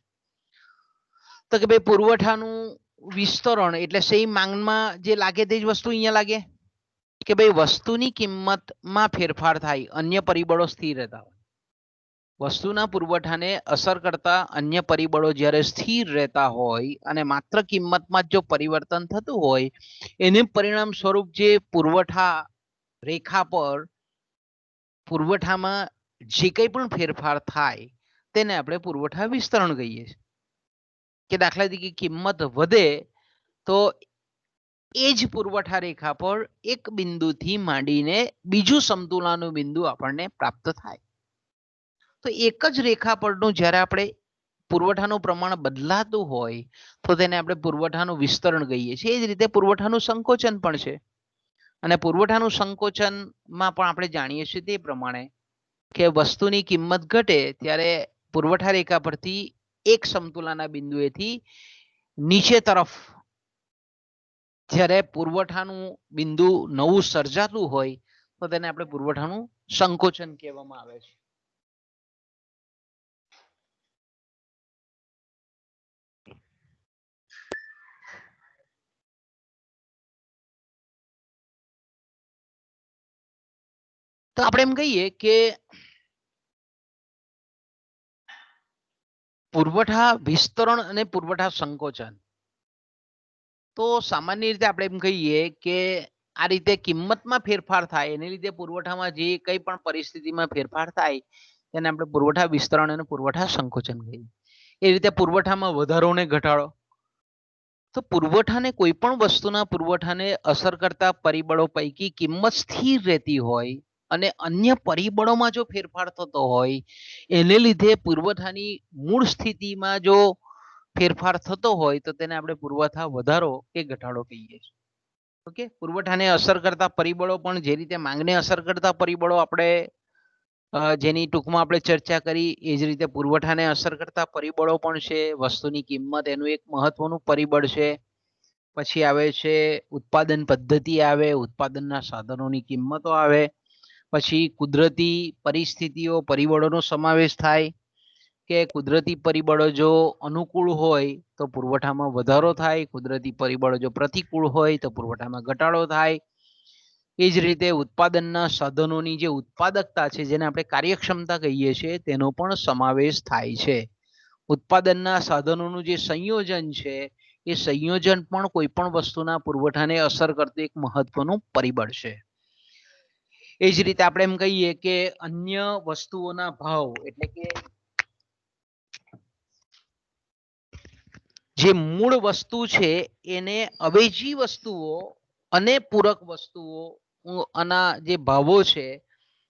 તો કે ભાઈ પુરવઠાનું વિસ્તરણ એટલે સેમ માંગમાં જે લાગે તે જ વસ્તુ અહીંયા લાગે કે ભાઈ વસ્તુની કિંમતમાં ફેરફાર થાય, અન્ય પરિબળો સ્થિર રહેતા હોય, વસ્તુના પુરવઠાને અસર કરતા અન્ય પરિબળો જ્યારે સ્થિર રહેતા હોય અને માત્ર કિંમતમાં જો પરિવર્તન થતું હોય એને પરિણામ સ્વરૂપ જે પુરવઠા રેખા પર પુરવઠામાં જે કંઈ પણ ફેરફાર થાય તેને આપણે પુરવઠા વિસ્તરણ કહીએ છીએ. કે દાખલા તરીકે કિંમત વધે તો એ જ પુરવઠા રેખા પર એક બિંદુથી માંડીને બીજું સમતુલાનું બિંદુ આપણને પ્રાપ્ત થાય. તો એક જ રેખા પરનું જ્યારે આપણે પુરવઠાનું પ્રમાણ બદલાતું હોય તો તેને આપણે પુરવઠાનું વિસ્તરણ કહીએ છીએ. એ જ રીતે પુરવઠાનું સંકોચન પણ છે. અને પુરવઠાનું સંકોચનમાં પણ આપણે જાણીએ છીએ તે પ્રમાણે કે વસ્તુની કિંમત ઘટે ત્યારે પુરવઠા રેખા પરથી એક સમતુલાના બિંદુએથી નીચે તરફ જ્યારે પુરવઠાનું બિંદુ નવું સર્જાતું હોય તો તેને આપણે પુરવઠાનું સંકોચન કહેવામાં આવે છે. તો આપણે એમ કહીએ કે પુરવઠા વિસ્તરણ અને પુરવઠા સંકોચન, તો સામાન્ય રીતે આપણે એમ કહીએ કે આ રીતે કિંમતમાં ફેરફાર થાય એને લીધે પુરવઠામાં જે કંઈ પણ પરિસ્થિતિમાં ફેરફાર થાય તેને આપણે પુરવઠા વિસ્તરણ અને પુરવઠા સંકોચન કહીએ. એ રીતે પુરવઠામાં વધારો ને ઘટાડો, તો પુરવઠાને કોઈ પણ વસ્તુના પુરવઠાને અસર કરતા પરિબળો પૈકી કિંમત સ્થિર રહેતી હોય અને અન્ય પરિબળોમાં જો ફેરફાર થતો હોય એને લીધે પુરવઠાની મૂળ સ્થિતિમાં જો ફેરફાર થતો હોય તો તેને આપણે પુરવઠા વધારો કે ઘટાડો કહીએ છીએ. ઓકે, પુરવઠાને અસર કરતા પરિબળો પણ જે રીતે માંગને અસર કરતા પરિબળો આપણે જેની ટૂંકમાં આપણે ચર્ચા કરી એ જ રીતે પુરવઠાને અસર કરતા પરિબળો પણ છે. વસ્તુની કિંમત એનું એક મહત્વનું પરિબળ છે. પછી આવે છે ઉત્પાદન પદ્ધતિ આવે, ઉત્પાદનના સાધનોની કિંમતો આવે, પછી કુદરતી પરિસ્થિતિઓ પરિબળોનો સમાવેશ થાય, કે કુદરતી પરિબળો જો અનુકૂળ હોય તો પુરવઠામાં વધારો થાય, કુદરતી પરિબળો જો પ્રતિકૂળ હોય તો પુરવઠામાં ઘટાડો થાય. એ જ રીતે ઉત્પાદનના સાધનોની જે ઉત્પાદકતા છે, જેને આપણે કાર્યક્ષમતા કહીએ છીએ, તેનો પણ સમાવેશ થાય છે. ઉત્પાદનના સાધનોનું જે સંયોજન છે, એ સંયોજન પણ કોઈ પણ વસ્તુના પુરવઠાને અસર કરતું એક મહત્વનું પરિબળ છે. એ જ રીતે આપણે એમ કહીએ કે અન્ય વસ્તુઓના ભાવ એટલે કે જે મૂળ વસ્તુ છે એને અવેજી વસ્તુઓ અને પૂરક વસ્તુઓ આના જે ભાવો છે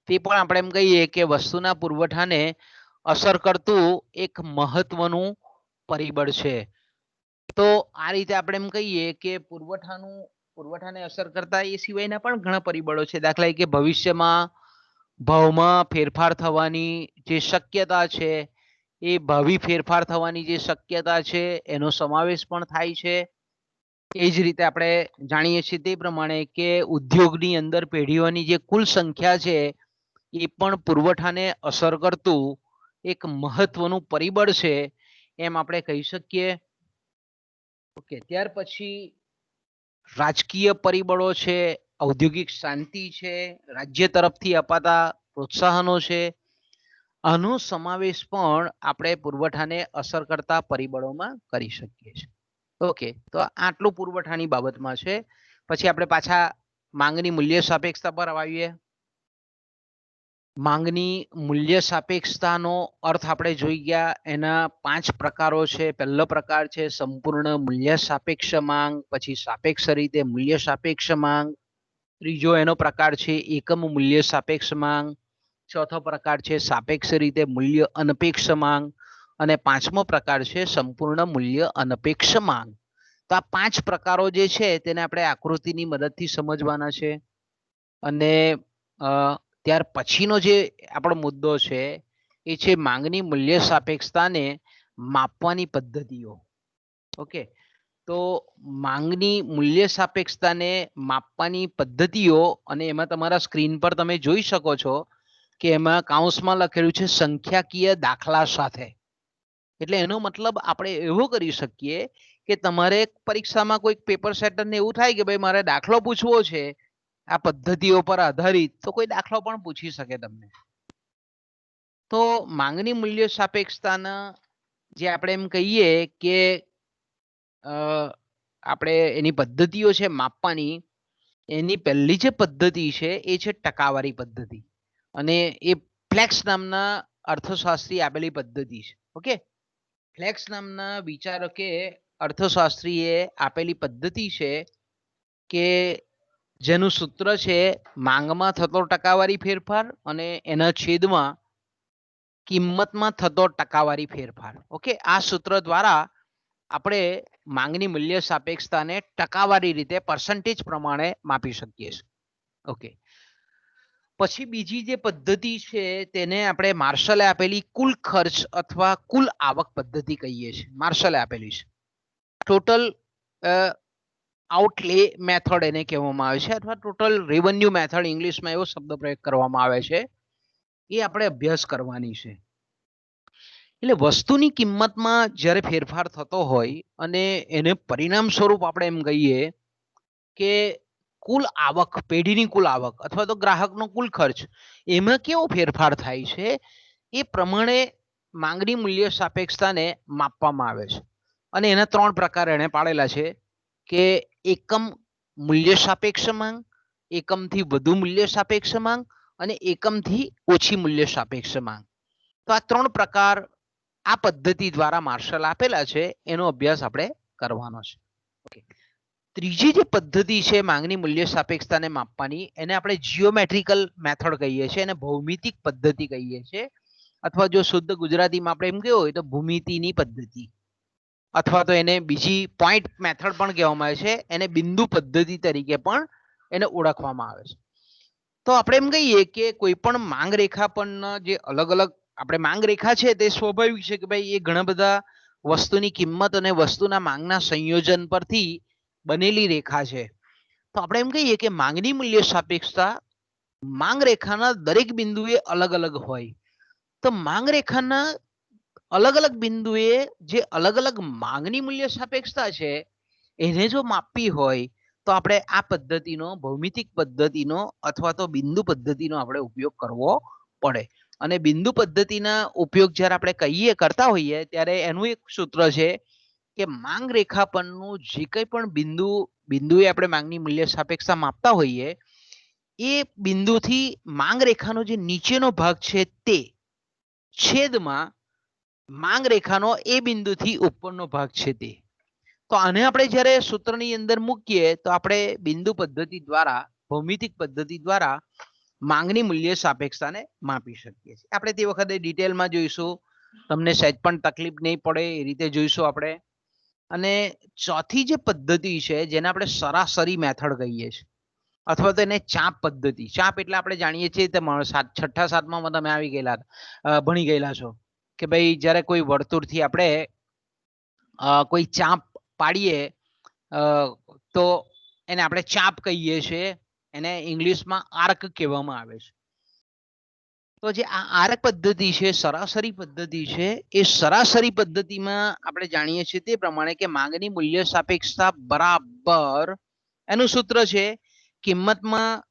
તે પણ આપણે એમ કહીએ કે વસ્તુના પુરવઠાને અસર કરતું એક મહત્વનું પરિબળ છે. તો આ રીતે આપણે એમ કહીએ કે પુરવઠાને અસર કરતા એ સિવાયના પણ ઘણા પરિબળો છે. દાખલા તરીકે ભવિષ્યમાં ભાવમાં ફેરફાર થવાની જે શક્યતા છે, એ ભાવિ ફેરફાર થવાની જે શક્યતા છે એનો સમાવેશ પણ થાય છે. એ જ રીતે આપણે જાણીએ છીએ તે પ્રમાણે કે ઉદ્યોગની અંદર પેઢીઓની જે કુલ સંખ્યા છે એ પણ પુરવઠાને અસર કરતું એક મહત્વનું પરિબળ છે એમ આપણે કહી શકીએ. ઓકે, ત્યાર પછી રાજકીય પરિબળો છે, ઔદ્યોગિક શાંતિ છે, રાજ્ય તરફથી અપાતા પ્રોત્સાહનો છે, આનો સમાવેશ પણ આપણે પુરવઠાને અસર કરતા પરિબળોમાં કરી શકીએ છીએ. ઓકે, તો આટલું પુરવઠાની બાબતમાં છે. પછી આપણે પાછા માંગની મૂલ્ય સાપેક્ષતા પર આવીએ. માંગની મૂલ્ય સાપેક્ષતાનો અર્થ આપણે જોઈ ગયા. એના 5 પ્રકારો છે. પહેલો પ્રકાર છે સંપૂર્ણ મૂલ્ય સાપેક્ષ માંગ, પછી સાપેક્ષ રીતે મૂલ્ય સાપેક્ષ માંગ. ત્રીજો એનો પ્રકાર છે એકમ મૂલ્ય સાપેક્ષ માંગ. ચોથો પ્રકાર છે સાપેક્ષ રીતે મૂલ્ય અનપેક્ષ માંગ. અને 5મો પ્રકાર છે સંપૂર્ણ મૂલ્ય અનપેક્ષ માંગ. તો આ 5 પ્રકારો જે છે તેને આપણે આકૃતિની મદદથી સમજવાના છે. અને ત્યાર પછીનો જે આપણો મુદ્દો છે એ છે માંગની મૂલ્ય સાપેક્ષતાને માપવાની પદ્ધતિઓ. ઓકે, તો માંગની મૂલ્ય સાપેક્ષતાને માપવાની પદ્ધતિઓ, અને એમાં તમારા સ્ક્રીન પર તમે જોઈ શકો છો કે એમાં કાઉન્સમાં લખેલું છે સંખ્યાકીય દાખલા સાથે. એટલે એનો મતલબ આપણે એવો કરી શકીએ કે તમારે પરીક્ષામાં કોઈ પેપર સેટરને એવું થાય કે ભાઈ મારે દાખલો પૂછવો છે આ પદ્ધતિઓ પર આધારિત, તો કોઈ દાખલો પણ પૂછી શકે તમને. તો માંગની મૂલ્ય સાપેક્ષતાના જે આપણે એમ કહીએ કે આપણે એની પદ્ધતિઓ છે માપવાની, એની પહેલી જે પદ્ધતિ છે એ છે ટકાવારી પદ્ધતિ. અને એ ફ્લેક્સ નામના અર્થશાસ્ત્રી આપેલી પદ્ધતિ છે. ઓકે, ફ્લેક્સ નામના વિચારકે અર્થશાસ્ત્રીએ આપેલી પદ્ધતિ છે કે જેનું સૂત્ર છે માંગમાં થતો ટકાવારી ફેરફાર અને એના છેદમાં કિંમતમાં થતો ટકાવારી ફેરફાર. ઓકે, આ સૂત્ર દ્વારા આપણે માંગની મૂલ્ય સાપેક્ષતાને ટકાવારી રીતે પર્સન્ટેજ પ્રમાણે માપી શકીએ છીએ. ઓકે, પછી બીજી જે પદ્ધતિ છે તેને આપણે માર્શલે આપેલી કુલ ખર્ચ અથવા કુલ આવક પદ્ધતિ કહીએ છીએ. માર્શલે આપેલી છે ટોટલ આઉટલે મેથડ એને કહેવામાં આવે છે, અથવા ટોટલ રેવન્યુ મેથડ ઇંગ્લિશમાં એવો શબ્દ પ્રયોગ કરવામાં આવે છે. એ આપણે અભ્યાસ કરવાની છે. એટલે વસ્તુની કિંમતમાં જ્યારે ફેરફાર થતો હોય અને એને પરિણામ સ્વરૂપ આપણે એમ કહીએ કે કુલ આવક, પેઢીની કુલ આવક અથવા તો ગ્રાહકનો કુલ ખર્ચ, એમાં કેવો ફેરફાર થાય છે એ પ્રમાણે માંગની મૂલ્ય સાપેક્ષતાને માપવામાં આવે છે. અને એના 3 પ્રકાર એને પાડેલા છે કે એકમ મૂલ્ય સાપેક્ષ માંગ, એકમથી વધુ મૂલ્ય સાપેક્ષ માંગ અને એકમથી ઓછી મૂલ્ય સાપેક્ષ માંગ. તો આ 3 પ્રકાર આ પદ્ધતિ દ્વારા માર્શલ આપેલા છે, એનો અભ્યાસ આપણે કરવાનો છે. ઓકે, ત્રીજી જે પદ્ધતિ છે માંગની મૂલ્ય સાપેક્ષતાને માપવાની, એને આપણે જીઓમેટ્રિકલ મેથડ કહીએ છીએ, એને ભૌમિતિક પદ્ધતિ કહીએ છીએ, અથવા જો શુદ્ધ ગુજરાતીમાં આપણે એમ કહેવું હોય તો ભૂમિતિની પદ્ધતિ, અથવા તો એને બીજી પોઈન્ટ મેથડ પણ કહેવામાં આવે છે, એને બિંદુ પદ્ધતિ તરીકે પણ એને ઓળખવામાં આવે છે. તો આપણે એમ કહીએ કે કોઈ પણ માંગ રેખા પરના જે અલગ અલગ આપણે માંગ રેખા છે તે સ્વાભાવિક છે કે ભાઈ એ ઘણા બધા વસ્તુની કિંમત અને વસ્તુના માંગના સંયોજન પરથી બનેલી રેખા છે. તો આપણે એમ કહીએ કે માંગની મૂલ્ય સાપેક્ષતા માંગ રેખાના દરેક બિંદુએ અલગ અલગ હોય. તો માંગ રેખાના અલગ અલગ બિંદુએ જે અલગ અલગ માંગની મૂલ્ય સાપેક્ષતા છે એને જો માપવી હોય તો આપણે આ પદ્ધતિનો ભૌમિતિક પદ્ધતિનો અથવા તો બિંદુ પદ્ધતિનો આપણે ઉપયોગ કરવો પડે. અને બિંદુ પદ્ધતિના ઉપયોગ જ્યારે આપણે કરતા હોઈએ ત્યારે એનું એક સૂત્ર છે કે માંગ રેખા પરનું જે કંઈ પણ બિંદુએ આપણે માંગની મૂલ્ય સાપેક્ષતા માપતા હોઈએ એ બિંદુથી માંગ રેખાનો જે નીચેનો ભાગ છે તે છેદમાં માંગ રેખાનો એ બિંદુથી ઉપરનો ભાગ છે તે. તો આને આપણે જ્યારે સૂત્રની અંદર મૂકીએ તો આપણે બિંદુ પદ્ધતિ દ્વારા ભૌમિતિક પદ્ધતિ દ્વારા માંગની મૂલ્ય સાપેક્ષતાને માપી શકીએ છીએ. આપણે તે વખતે ડિટેલમાં જોઈશું, તમને સહેજ પણ તકલીફ નહીં પડે એ રીતે જોઈશું આપણે. અને ચોથી જે પદ્ધતિ છે જેને આપણે સરાસરી મેથડ કહીએ છીએ અથવા તો એને ચાપ પદ્ધતિ. ચાપ એટલે આપણે જાણીએ છીએ છઠ્ઠા સાતમામાં તમે ભણી ગયેલા છો કે ભાઈ જ્યારે કોઈ વર્તુળથી આપણે કોઈ ચાપ પાડીએ તો એને આપણે ચાપ કહીએ છીએ, એને ઇંગ્લિશમાં આર્ક કહેવામાં આવે છે. તો જે આ આર્ક પદ્ધતિ છે, સરાસરી પદ્ધતિ છે, એ સરાસરી પદ્ધતિમાં આપણે જાણીએ છીએ તે પ્રમાણે કે માંગની મૂલ્ય સાપેક્ષતા બરાબર એનું સૂત્ર છે કિંમતમાં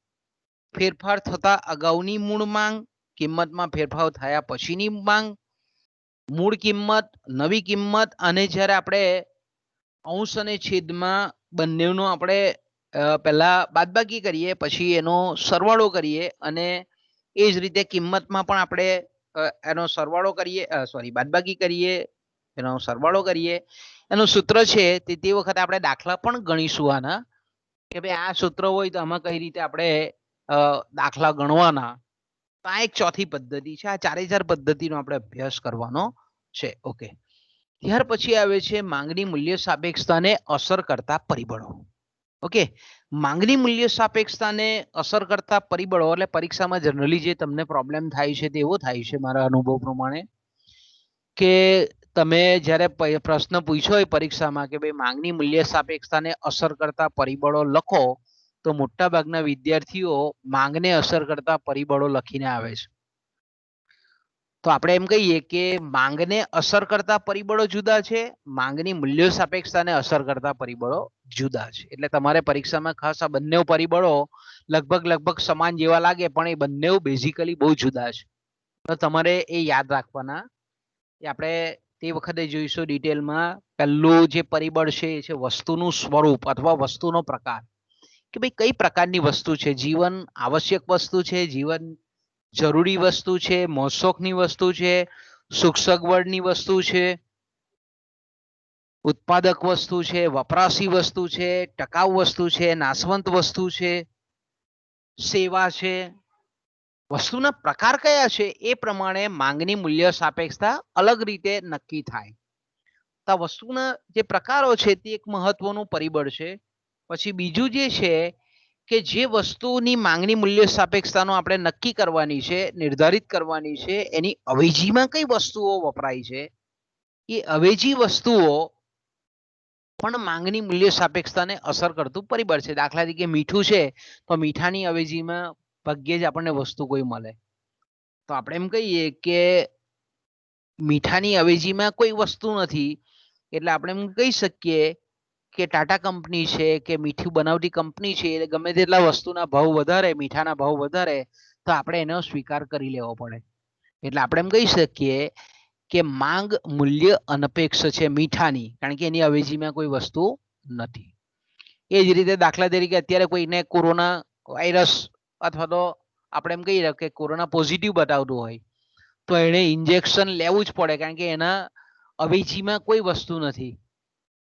ફેરફાર થતા અગાઉની મૂળ માંગ, કિંમતમાં ફેરફાર થયા પછીની માંગ, મૂળ કિંમત, નવી કિંમત, અને જ્યારે આપણે અંશ અને છેદમાં બંનેનો આપણે પહેલા બાદબાકી કરીએ પછી એનો સરવાળો કરીએ અને એ જ રીતે કિંમતમાં પણ આપણે એનો સરવાળો કરીએ, બાદબાકી કરીએ, એનો સરવાળો કરીએ. એનું સૂત્ર છે તે વખતે આપણે દાખલા પણ ગણીશું આના કે ભાઈ આ સૂત્ર હોય તો આમાં કઈ રીતે આપણે દાખલા ગણવાના. તો આ એક ચોથી પદ્ધતિ છે. આ ચારે ચાર પદ્ધતિનો આપણે અભ્યાસ કરવાનો છે. ઓકે, ત્યાર પછી આવે છે માંગની મૂલ્ય સાપેક્ષતાને અસર કરતા પરિબળો. ઓકે, માંગની મૂલ્ય સાપેક્ષતાને અસર કરતા પરિબળો એટલે પરીક્ષામાં જનરલી જે તમને પ્રોબ્લેમ થાય છે તે એવો થાય છે મારા અનુભવ પ્રમાણે કે તમે જ્યારે પ્રશ્ન પૂછ્યો હોય પરીક્ષામાં કે ભાઈ માંગની મૂલ્ય સાપેક્ષતાને અસર કરતા પરિબળો લખો તો મોટાભાગના વિદ્યાર્થીઓ માંગને અસર કરતા પરિબળો લખીને આવે છે. તો આપણે એમ કહીએ કે માંગને અસર કરતા પરિબળો જુદા છે, માંગની મૂલ્ય સાપેક્ષતાને અસર કરતા પરિબળો જુદા છે. એટલે તમારે પરીક્ષામાં ખાસ આ બંને પરિબળો લગભગ સમાન જેવા લાગે પણ એ બંને બેઝિકલી બહુ જુદા છે. તો તમારે એ યાદ રાખવાના. આપણે તે વખતે જોઈશું ડિટેલમાં. પહેલું જે પરિબળ છે એ છે વસ્તુનું સ્વરૂપ અથવા વસ્તુનો પ્રકાર, કે ભાઈ કઈ પ્રકારની વસ્તુ છે. જીવન આવશ્યક વસ્તુ છે, જીવન જરૂરી વસ્તુ છે, મોજશોખની વસ્તુ છે, સુખ સગવડની વસ્તુ છે, ઉત્પાદક વસ્તુ છે, વપરાશી વસ્તુ છે, ટકાઉ વસ્તુ છે, નાશવંત વસ્તુ છે, સેવા છે. વસ્તુના પ્રકાર કયા છે એ પ્રમાણે માંગની મૂલ્ય સાપેક્ષતા અલગ રીતે નક્કી થાય. તો વસ્તુના જે પ્રકારો છે તે એક મહત્વનું પરિબળ છે. પછી બીજું જે છે કે જે વસ્તુની માંગની મૂલ્ય સાપેક્ષતાનો આપણે નક્કી કરવાની છે, નિર્ધારિત કરવાની છે, એની અવેજીમાં કઈ વસ્તુઓ વપરાય છે, એ અવેજી વસ્તુઓ પણ માંગની મૂલ્ય સાપેક્ષતાને અસર કરતું પરિબળ છે. દાખલા તરીકે મીઠું છે તો મીઠાની અવેજીમાં ભાગ્યે જ આપણને વસ્તુ કોઈ મળે. તો આપણે એમ કહીએ કે મીઠાની અવેજીમાં કોઈ વસ્તુ નથી એટલે આપણે એમ કહી શકીએ કે ટાટા કંપની છે કે મીઠું બનાવતી કંપની છે એટલે ગમે તેટલા વસ્તુના ભાવ વધારે, મીઠાના ભાવ વધારે, તો આપણે એનો સ્વીકાર કરી લેવો પડે. એટલે આપણે એમ કહી શકીએ કે માંગ મૂલ્ય અનપેક્ષ છે મીઠાની, કારણ કે એની અવેજીમાં કોઈ વસ્તુ નથી. એ જ રીતે દાખલા તરીકે અત્યારે કોઈને કોરોના વાયરસ અથવા તો આપણે એમ કહીએ કે કોરોના પોઝિટિવ બતાવતું હોય તો એને ઇન્જેક્શન લેવું જ પડે, કારણ કે એના અવેજીમાં કોઈ વસ્તુ નથી.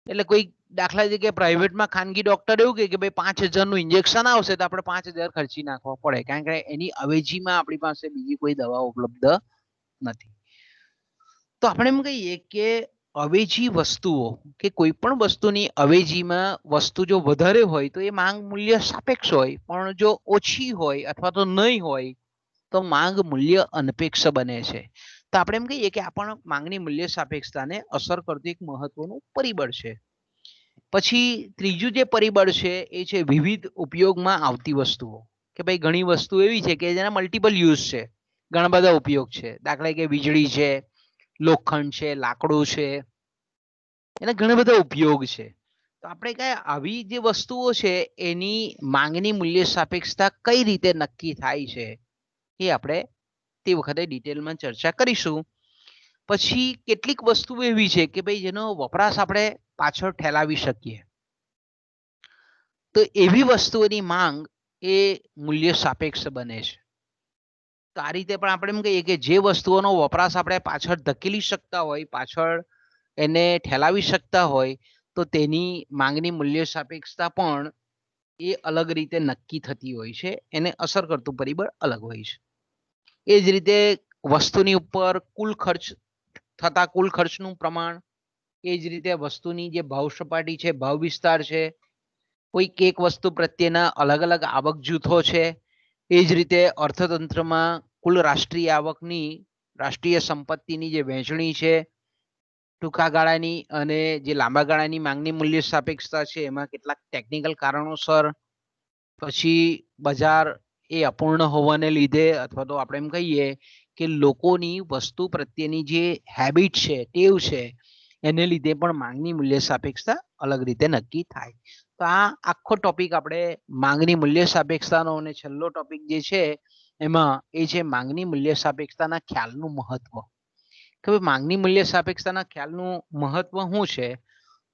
એટલે કોઈ દાખલા તરીકે પ્રાઇવેટમાં ખાનગી ડોક્ટર એવું કહે કે ભાઈ 5,000નું ઇન્જેક્શન આવશે તો આપણે 5,000 ખર્ચી નાખવા પડે, કારણ કે એની અવેજીમાં આપણી પાસે બીજી કોઈ દવા ઉપલબ્ધ નથી. તો આપણે એમ કહીએ કે અવેજી વસ્તુઓ કે કોઈ પણ વસ્તુની અવેજીમાં વસ્તુ જો વધારે હોય તો એ માંગ મૂલ્ય સાપેક્ષ હોય, પણ જો ઓછી હોય અથવા તો નહીં હોય તો માંગ મૂલ્ય અનપેક્ષ બને છે. તો આપણે એમ કહીએ કે આ પણ માંગની મૂલ્ય સાપેક્ષતાને અસર કરતું એક મહત્વનું પરિબળ છે. પછી ત્રીજું જે પરિબળ છે એ છે વિવિધ ઉપયોગમાં આવતી વસ્તુઓ, કે ભાઈ ઘણી વસ્તુ એવી છે કે જેના મલ્ટિપલ યુઝ છે, ઘણા બધા ઉપયોગ છે. દાખલા કે વીજળી છે, લોખંડ છે, લાકડું છે, એના ઘણા બધા ઉપયોગ છે. તો આપણે કઈ આવી જે વસ્તુઓ છે એની માંગની મૂલ્ય સાપેક્ષતા કઈ રીતે નક્કી થાય છે એ આપણે તે વખતે ડિટેલમાં ચર્ચા કરીશું. પછી કેટલીક વસ્તુ એવી છે કે ભાઈ જેનો વપરાશ આપણે પાછળ ઠેલાવી શકીએ, તો એવી વસ્તુઓની માંગ એ મૂલ્ય સાપેક્ષ બને છે. તો આ રીતે પણ આપણે એમ કહીએ કે જે વસ્તુઓનો વપરાશ આપણે પાછળ ધકેલી શકતા હોય, પાછળ એને ઠેલાવી શકતા હોય, તો તેની માંગની મૂલ્ય સાપેક્ષતા પણ એ અલગ રીતે નક્કી થતી હોય છે. એને અસર કરતું પરિબળ અલગ હોય છે. એ જ રીતે વસ્તુની ઉપર કુલ ખર્ચ થતા કુલ ખર્ચનું પ્રમાણ, એ જ રીતે વસ્તુની જે ભાવ સપાટી છે, ભાવ વિસ્તાર છે, કોઈક એક વસ્તુ પ્રત્યેના અલગ અલગ આવક જૂથો છે, એ જ રીતે અર્થતંત્રમાં કુલ રાષ્ટ્રીય આવકની, રાષ્ટ્રીય સંપત્તિની જે વહેંચણી છે, ટૂંકા ગાળાની અને જે લાંબા ગાળાની માંગની મૂલ્ય સાપેક્ષતા છે, એમાં કેટલાક ટેકનિકલ કારણોસર પછી બજાર એ અપૂર્ણ હોવાને લીધે, અથવા તો આપણે એમ કહીએ કે લોકોની વસ્તુ પ્રત્યેની જે હેબિટ છે, ટેવ છે, એને લીધે પણ માંગની મૂલ્ય સાપેક્ષતા અલગ રીતે નક્કી થાય. તો આ આખો ટોપિક આપણે માંગની મૂલ્ય સાપેક્ષતાનો અને છેલ્લો ટોપિક જે છે એમાં એ છે માંગની મૂલ્ય સાપેક્ષતાના ખ્યાલનું મહત્વ. કે ભાઈ માંગની મૂલ્ય સાપેક્ષતાના ખ્યાલનું મહત્વ શું છે?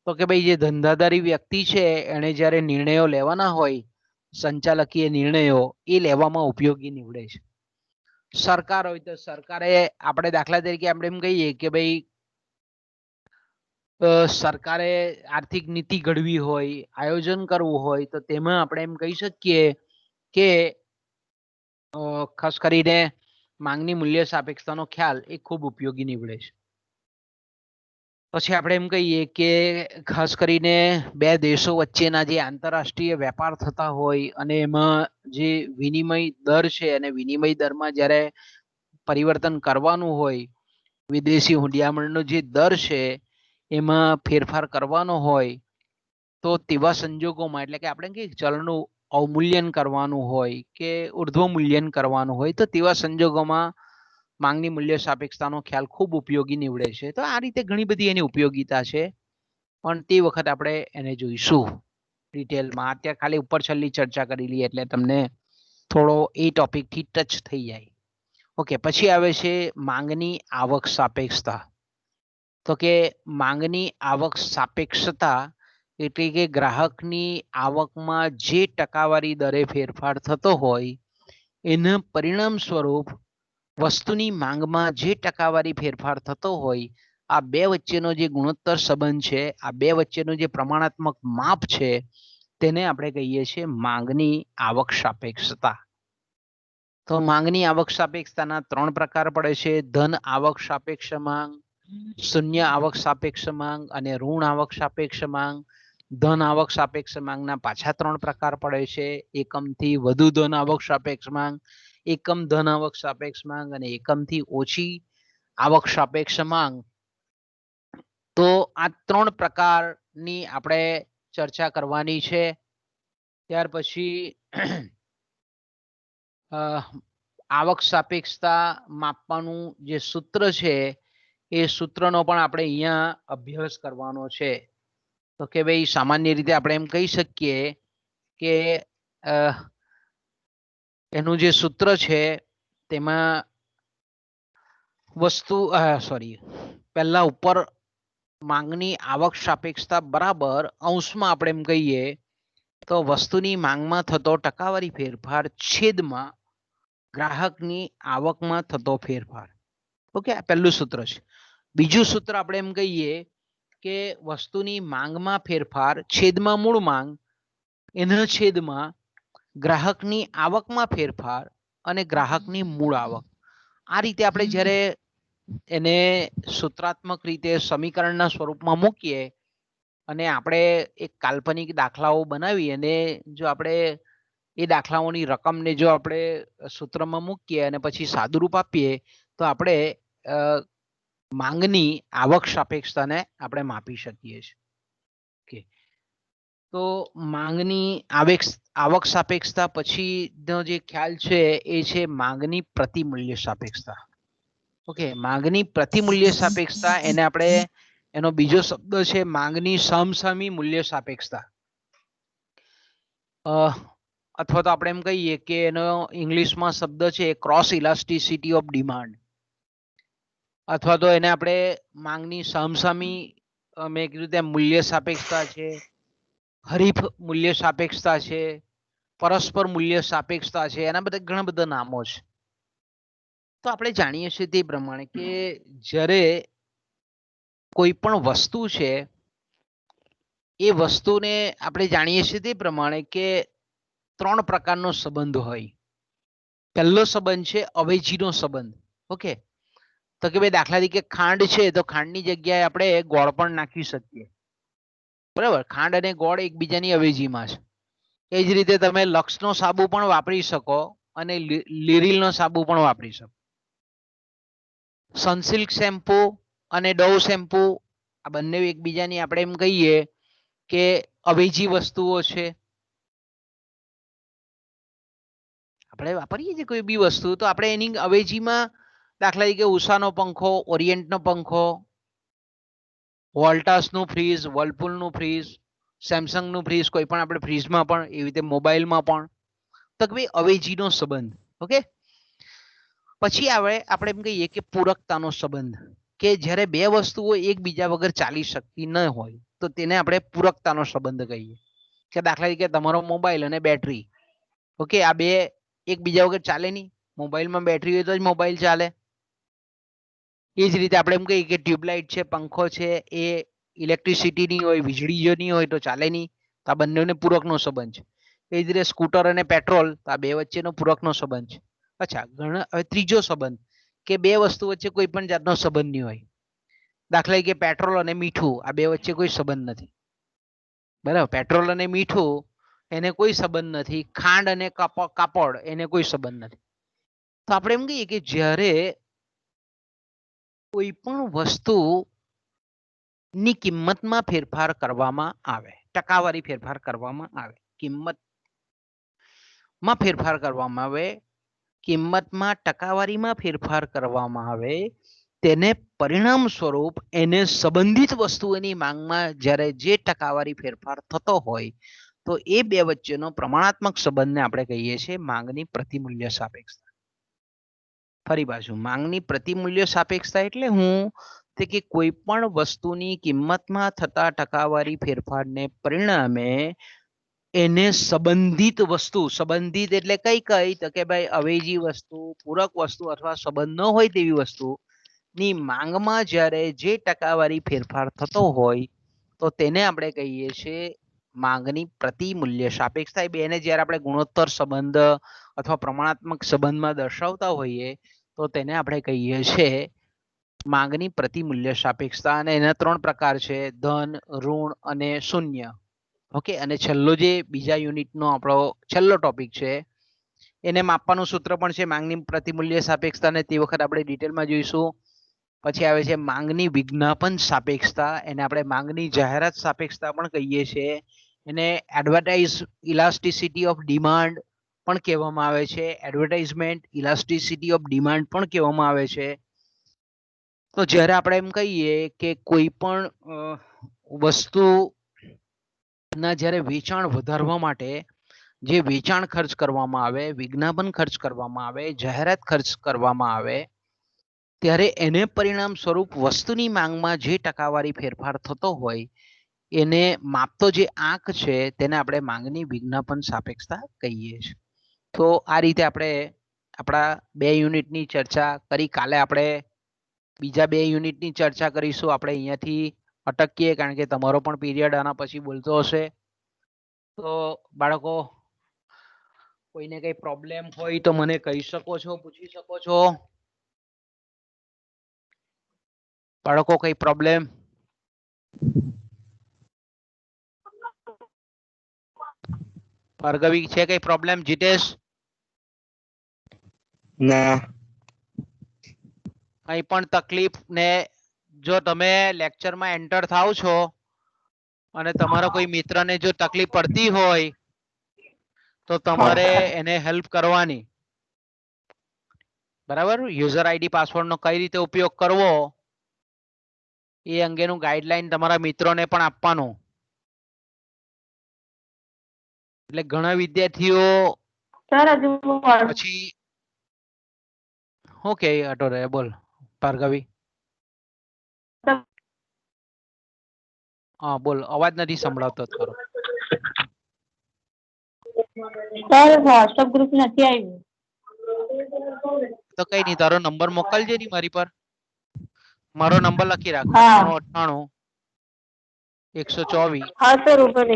તો કે ભાઈ જે ધંધાદારી વ્યક્તિ છે એને જ્યારે નિર્ણયો લેવાના હોય, સંચાલકીય નિર્ણયો, એ લેવામાં ઉપયોગી નીવડે છે. સરકાર હોય તો સરકારે આપણે દાખલા તરીકે આપણે એમ કહીએ કે ભાઈ સરકારે આર્થિક નીતિ ઘડવી હોય, આયોજન કરવું હોય, તો તેમાં આપણે એમ કહી શકીએ કે ખાસ કરીને માંગની મૂલ્ય સાપેક્ષતાનો ખ્યાલ એ ખૂબ ઉપયોગી નીવડે છે. પછી આપણે એમ કહીએ કે ખાસ કરીને બે દેશો વચ્ચેના જે આંતરરાષ્ટ્રીય વેપાર થતા હોય અને એમાં જે વિનિમય દર છે, અને વિનિમય દરમાં જ્યારે પરિવર્તન કરવાનું હોય, વિદેશી હુંડિયામણનો જે દર છે એમાં ફેરફાર કરવાનો હોય, તો તેવા સંજોગોમાં, એટલે કે આપણે કહીએ ચલણનું અવમૂલ્યન કરવાનું હોય કે ઉર્ધ્વમૂલ્યન કરવાનું હોય, તો તેવા સંજોગોમાં માંગની મૂલ્ય સાપેક્ષતાનો ખ્યાલ ખૂબ ઉપયોગી નીવડે છે. તો આ રીતે ઘણી બધી એની ઉપયોગિતા છે, પણ તે વખત આપણે એને જોઈશું ડિટેલમાં. અત્યારે ખાલી ઉપર છેલ્લી ચર્ચા કરી લઈએ એટલે તમને થોડો એ ટોપિકથી ટચ થઈ જાય. ઓકે, પછી આવે છે માંગની આવક સાપેક્ષતા. તો કે માંગની આવક સાપેક્ષતા એટલે કે ગ્રાહકની આવકમાં જે ટકાવારી દરે ફેરફાર થતો હોય, એના પરિણામ સ્વરૂપ વસ્તુની માંગમાં જે ટકાવારી ફેરફાર થતો હોય, આ બે વચ્ચેનો જે ગુણોત્તર સંબંધ છે, આ બે વચ્ચેનું જે પ્રમાણાત્મક માપ છે, તેને આપણે કહીએ છીએ માંગની આવક સાપેક્ષતા. તો માંગની આવક સાપેક્ષતાના 3 પ્રકાર પડે છે: ધન આવક સાપેક્ષ માંગ, શૂન્ય આવક સાપેક્ષ માંગ અને ઋણ આવક સાપેક્ષ માંગ. ધન આવક સાપેક્ષ માંગના પાછા 3 પ્રકાર પડે છે: એકમથી વધુ ધન આવક સાપેક્ષ માંગ, એકમ ધન આવક સાપેક્ષ માંગ અને એકમથી ઓછી આવક સાપેક્ષ માંગ. તો આ 3 પ્રકારની આપણે ચર્ચા કરવાની છે. ત્યાર પછી આવક સાપેક્ષતા માપવાનું જે સૂત્ર છે, એ સૂત્રનો પણ આપણે અહીંયા અભ્યાસ કરવાનો છે. તો કે ભાઈ સામાન્ય રીતે આપણે એમ કહી શકીએ કે એનું જે સૂત્ર છે તેમાં પહેલા ઉપર માંગની આવક સાપેક્ષતા બરાબર અંશમાં આપણે એમ કહીએ તો વસ્તુની માંગમાં થતો ટકાવારી ફેરફાર છેદમાં ગ્રાહકની આવકમાં થતો ફેરફાર. ઓકે, આ પહેલું સૂત્ર છે. બીજું સૂત્ર આપણે એમ કહીએ કે વસ્તુની માંગમાં ફેરફાર છેદમાં મૂળ માંગ, એના છેદમાં ગ્રાહકની આવકમાં ફેરફાર અને ગ્રાહકની મૂળ આવક. આ રીતે આપણે જ્યારે એને સૂત્રાત્મક રીતે સમીકરણના સ્વરૂપમાં મૂકીએ અને આપણે એક કાલ્પનિક દાખલાઓ બનાવી અને જો આપણે એ દાખલાઓની રકમને જો આપણે સૂત્રમાં મૂકીએ અને પછી સાદુરૂપ આપીએ, તો આપણે માંગની આવક સાપેક્ષતાને આપણે માપી શકીએ છીએ. તો માંગની આવક સાપેક્ષતા પછીનો જે ખ્યાલ છે એ છે માંગની પ્રતિમૂલ્ય સાપેક્ષતા. ઓકે, માંગની પ્રતિમૂલ્ય સાપેક્ષતા, એને આપણે એનો બીજો શબ્દ છે માંગની સમસામી મૂલ્ય સાપેક્ષતા, અથવા તો આપણે એમ કહીએ કે એનો ઇંગ્લિશમાં શબ્દ છે ક્રોસ ઇલાસ્ટિસિટી ઓફ ડિમાન્ડ, અથવા તો એને આપણે માંગની સમસામી, મેં કીધું તેમ મૂલ્ય સાપેક્ષતા છે, હરીફ મૂલ્ય સાપેક્ષતા છે, પરસ્પર મૂલ્ય સાપેક્ષતા છે, એના બધા ઘણા બધા નામો છે. તો આપણે જાણીએ છીએ તે પ્રમાણે કે જ્યારે કોઈ પણ વસ્તુ છે એ વસ્તુને આપણે જાણીએ છીએ તે પ્રમાણે કે 3 પ્રકારનો સંબંધ હોય. પહેલો સંબંધ છે અવેજીનો સંબંધ. ઓકે, તો કે ભાઈ દાખલા તરીકે ખાંડ છે તો ખાંડની જગ્યાએ આપણે ગોળ પણ નાખી શકીએ, બરાબર. ખાંડ અને ગોળ એકબીજાની અવેજીમાં છે. એ જ રીતે તમે લક્સનો સાબુ પણ વાપરી શકો અને લીરીલનો સાબુ પણ વાપરી શકો. સનસિલ્ક શેમ્પુ અને ડવ શેમ્પુ આ બંને એકબીજાની આપણે એમ કહીએ કે અવેજી વસ્તુઓ છે. આપણે વાપરીએ છીએ કોઈ બી વસ્તુ તો આપણે એની અવેજીમાં દાખલા તરીકે ઉષાનો પંખો, ઓરિયન્ટનો પંખો, વોલ્ટાસનું ફ્રીજ, વર્લપુલનું ફ્રીજ, સેમસંગનું ફ્રીજ, કોઈ પણ આપણે ફ્રીજમાં પણ, એવી રીતે મોબાઈલમાં પણ, તો કે ભાઈ અવેજીનો સંબંધ. ઓકે, પછી આપણે એમ કહીએ કે પૂરકતાનો સંબંધ, કે જ્યારે બે વસ્તુઓ એકબીજા વગર ચાલી શકતી ન હોય તો તેને આપણે પૂરકતાનો સંબંધ કહીએ. કે દાખલા તરીકે તમારો મોબાઈલ અને બેટરી, ઓકે, આ બે એકબીજા વગર ચાલે નહીં. મોબાઈલમાં બેટરી હોય તો જ મોબાઈલ ચાલે. એ જ રીતે આપણે એમ કહીએ કે ટ્યુબલાઇટ છે, પંખો છે, એ ઇલેક્ટ્રિસિટીની હોય, વીજળીની હોય તો ચાલે નહીં. તો આ બંનેને પૂરકનો સંબંધ છે. એ જ રીતે સ્કૂટર અને પેટ્રોલ, તો આ બે વચ્ચેનો પૂરકનો સંબંધ છે. અચ્છા, હવે ત્રીજો સંબંધ, કે બે વસ્તુ વચ્ચે કોઈ પણ જાતનો સંબંધ નહીં હોય. દાખલા તરીકે પેટ્રોલ અને મીઠું, આ બે વચ્ચે કોઈ સંબંધ નથી, બરાબર. પેટ્રોલ અને મીઠું એને કોઈ સંબંધ નથી. ખાંડ અને કાપડ એને કોઈ સંબંધ નથી. તો આપણે એમ કહીએ કે જ્યારે કોઈ પણ વસ્તુની કિંમતમાં ફેરફાર કરવામાં આવે, ટકાવારી ફેરફાર કરવામાં આવે, કિંમતમાં ફેરફાર કરવામાં આવે, કિંમતમાં ટકાવારીમાં ફેરફાર કરવામાં આવે, તેને પરિણામ સ્વરૂપ એને સંબંધિત વસ્તુઓની માંગમાં જ્યારે જે ટકાવારી ફેરફાર થતો હોય તો એ બે વચ્ચેનો પ્રમાણાત્મક સંબંધને આપણે કહીએ છીએ માંગની પ્રતિમૂલ્ય સાપેક્ષતા. ફરી પાછું, માંગની પ્રતિમૂલ્ય સાપેક્ષતા એટલે હું તે કે કોઈ પણ વસ્તુની કિંમતમાં થતા ટકાવારી ફેરફારને પરિણામે એને સંબંધિત વસ્તુ, સંબંધિત એટલે કઈ કઈ, તો કે ભાઈ અવેજી વસ્તુ, પૂરક વસ્તુ અથવા સંબંધ ન હોય તેવી વસ્તુની માંગમાં જ્યારે જે ટકાવારી ફેરફાર થતો હોય તો તેને આપણે કહીએ છીએ માંગની પ્રતિમૂલ્ય સાપેક્ષતા. એ બેને જ્યારે આપણે ગુણોત્તર સંબંધ અથવા પ્રમાણાત્મક સંબંધમાં દર્શાવતા હોઈએ તો તેને આપણે કહીએ છીએ માંગની પ્રતિમૂલ્ય સાપેક્ષતા. અને એના 3 પ્રકાર છે, ધન, ઋણ અને શૂન્ય. ઓકે, અને છેલ્લો જે બીજા યુનિટનો આપણો છેલ્લો ટોપિક છે એને માપવાનું સૂત્ર પણ છે માંગની પ્રતિમૂલ્ય સાપેક્ષતા, ને તે વખત આપણે ડિટેલમાં જોઈશું. પછી આવે છે માંગની વિજ્ઞાપન સાપેક્ષતા, એને આપણે માંગની જાહેરાત સાપેક્ષતા પણ કહીએ છીએ. એને એડવર્ટાઇઝ ઇલાસ્ટિસિટી ઓફ ડિમાન્ડ પણ કહેવામાં આવે છે, એડવર્ટાઇઝમેન્ટ ઇલાસ્ટિસિટી ઓફ ડિમાન્ડ પણ કહેવામાં આવે છે. તો જ્યારે આપણે એમ કહીએ કે કોઈ પણ વસ્તુના જ્યારે વેચાણ વધારવા માટે જે વેચાણ ખર્ચ કરવામાં આવે, વિજ્ઞાપન ખર્ચ કરવામાં આવે, જાહેરાત ખર્ચ કરવામાં આવે, ત્યારે એને પરિણામ સ્વરૂપ વસ્તુની માંગમાં જે ટકાવારી ફેરફાર થતો હોય એને માપતો જે આંક છે તેને આપણે માંગની વિજ્ઞાપન સાપેક્ષતા કહીએ છીએ. તો આ રીતે આપણે આપણા 2 યુનિટની ચર્ચા કરી. કાલે આપણે બીજા 2 યુનિટની ચર્ચા કરીશું. આપણે અહીંયાથી અટકીએ કારણ કે તમારો પણ પીરિયડ આના પછી બોલતો હશે. તો બાળકો, કોઈને કઈ પ્રોબ્લેમ હોય તો મને કહી શકો છો, પૂછી શકો છો. બાળકો, કઈ પ્રોબ્લેમ? ભાર્ગવી, છે કઈ પ્રોબ્લેમ? જીતેશ, ના. કઈ પણ તકલીફ? ને જો તમે લેક્ચરમાં એન્ટર થાવ છો અને તમારા કોઈ મિત્રને જો તકલીફ પડતી હોય તો તમારે એને હેલ્પ કરવાની. બરાબર. યુઝર આઈડી પાસવર્ડ નો કઈ રીતે ઉપયોગ કરવો એ અંગેનું ગાઈડલાઈન તમારા મિત્રોને પણ આપવાનું. એટલે ઘણા વિદ્યાર્થીઓ સર હજુ પછી ઓકે અટો રે બોલ ભાર્ગવી. હા બોલ, અવાજ નથી સંભળાતો તારો. સર વોટ્સઅપ ગ્રુપ નથી આવ્યું. તો કઈ નહીં, તારો નંબર મોકલજે ની મારી પર. મારો નંબર લખી રાખ, હા 98 124 હા સર ઉપર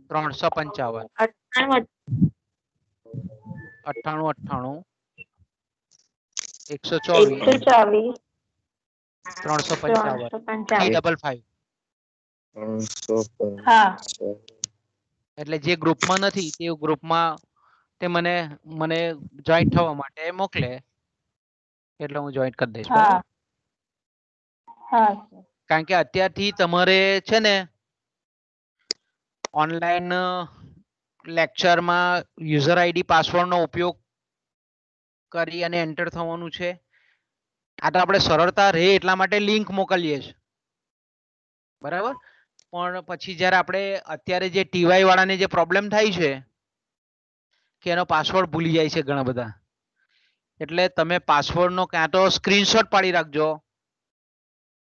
355 98 98 124 124 355 355 355. હા એટલે જે ગ્રુપમાં નથી તે ગ્રુપમાં તે મને મને જોઈન્ટ થવા માટે મોકલે એટલે હું જોઈન્ટ કરી દઈશ. બરાબર. હા હા કારણ કે અત્યારથી તમારે છે ને ઓનલાઈન લેક્ચરમાં યુઝર આઈડી પાસવર્ડનો ઉપયોગ કરી અને એન્ટર થવાનું છે. આ તો આપણે સરળતા રહે એટલા માટે લિંક મોકલીએ છીએ. બરાબર. પણ પછી જ્યારે આપણે અત્યારે જે ટીવાય વાળાને જે પ્રોબ્લેમ થાય છે કે એનો પાસવર્ડ ભૂલી જાય છે ઘણા બધા, એટલે તમે પાસવર્ડનો ક્યાં તો સ્ક્રીનશોટ પાડી રાખજો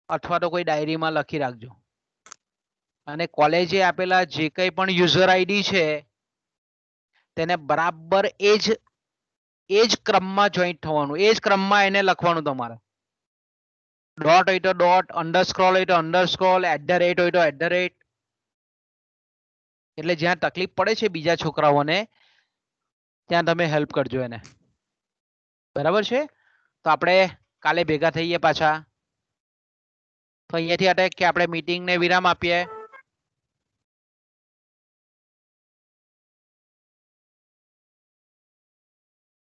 અથવા તો કોઈ ડાયરીમાં લખી રાખજો. અને કોલેજે આપેલા જે કંઈ પણ યુઝર આઈડી છે તેને બરાબર એ જ ક્રમમાં જોઈન્ટ થવાનું, એ જ ક્રમમાં એને લખવાનું તમારે. ડોટ હોય તો ડોટ, અંડરસ્ક્રોલ હોય તો અંડરસ્ક્રોલ, @ હોય તો @. એટલે જ્યાં તકલીફ પડે છે બીજા છોકરાઓને ત્યાં તમે હેલ્પ કરજો એને. બરાબર છે. તો આપણે કાલે ભેગા થઈએ પાછા. તો અહીંયાથી અટક કે આપણે મીટિંગને વિરામ આપીએ.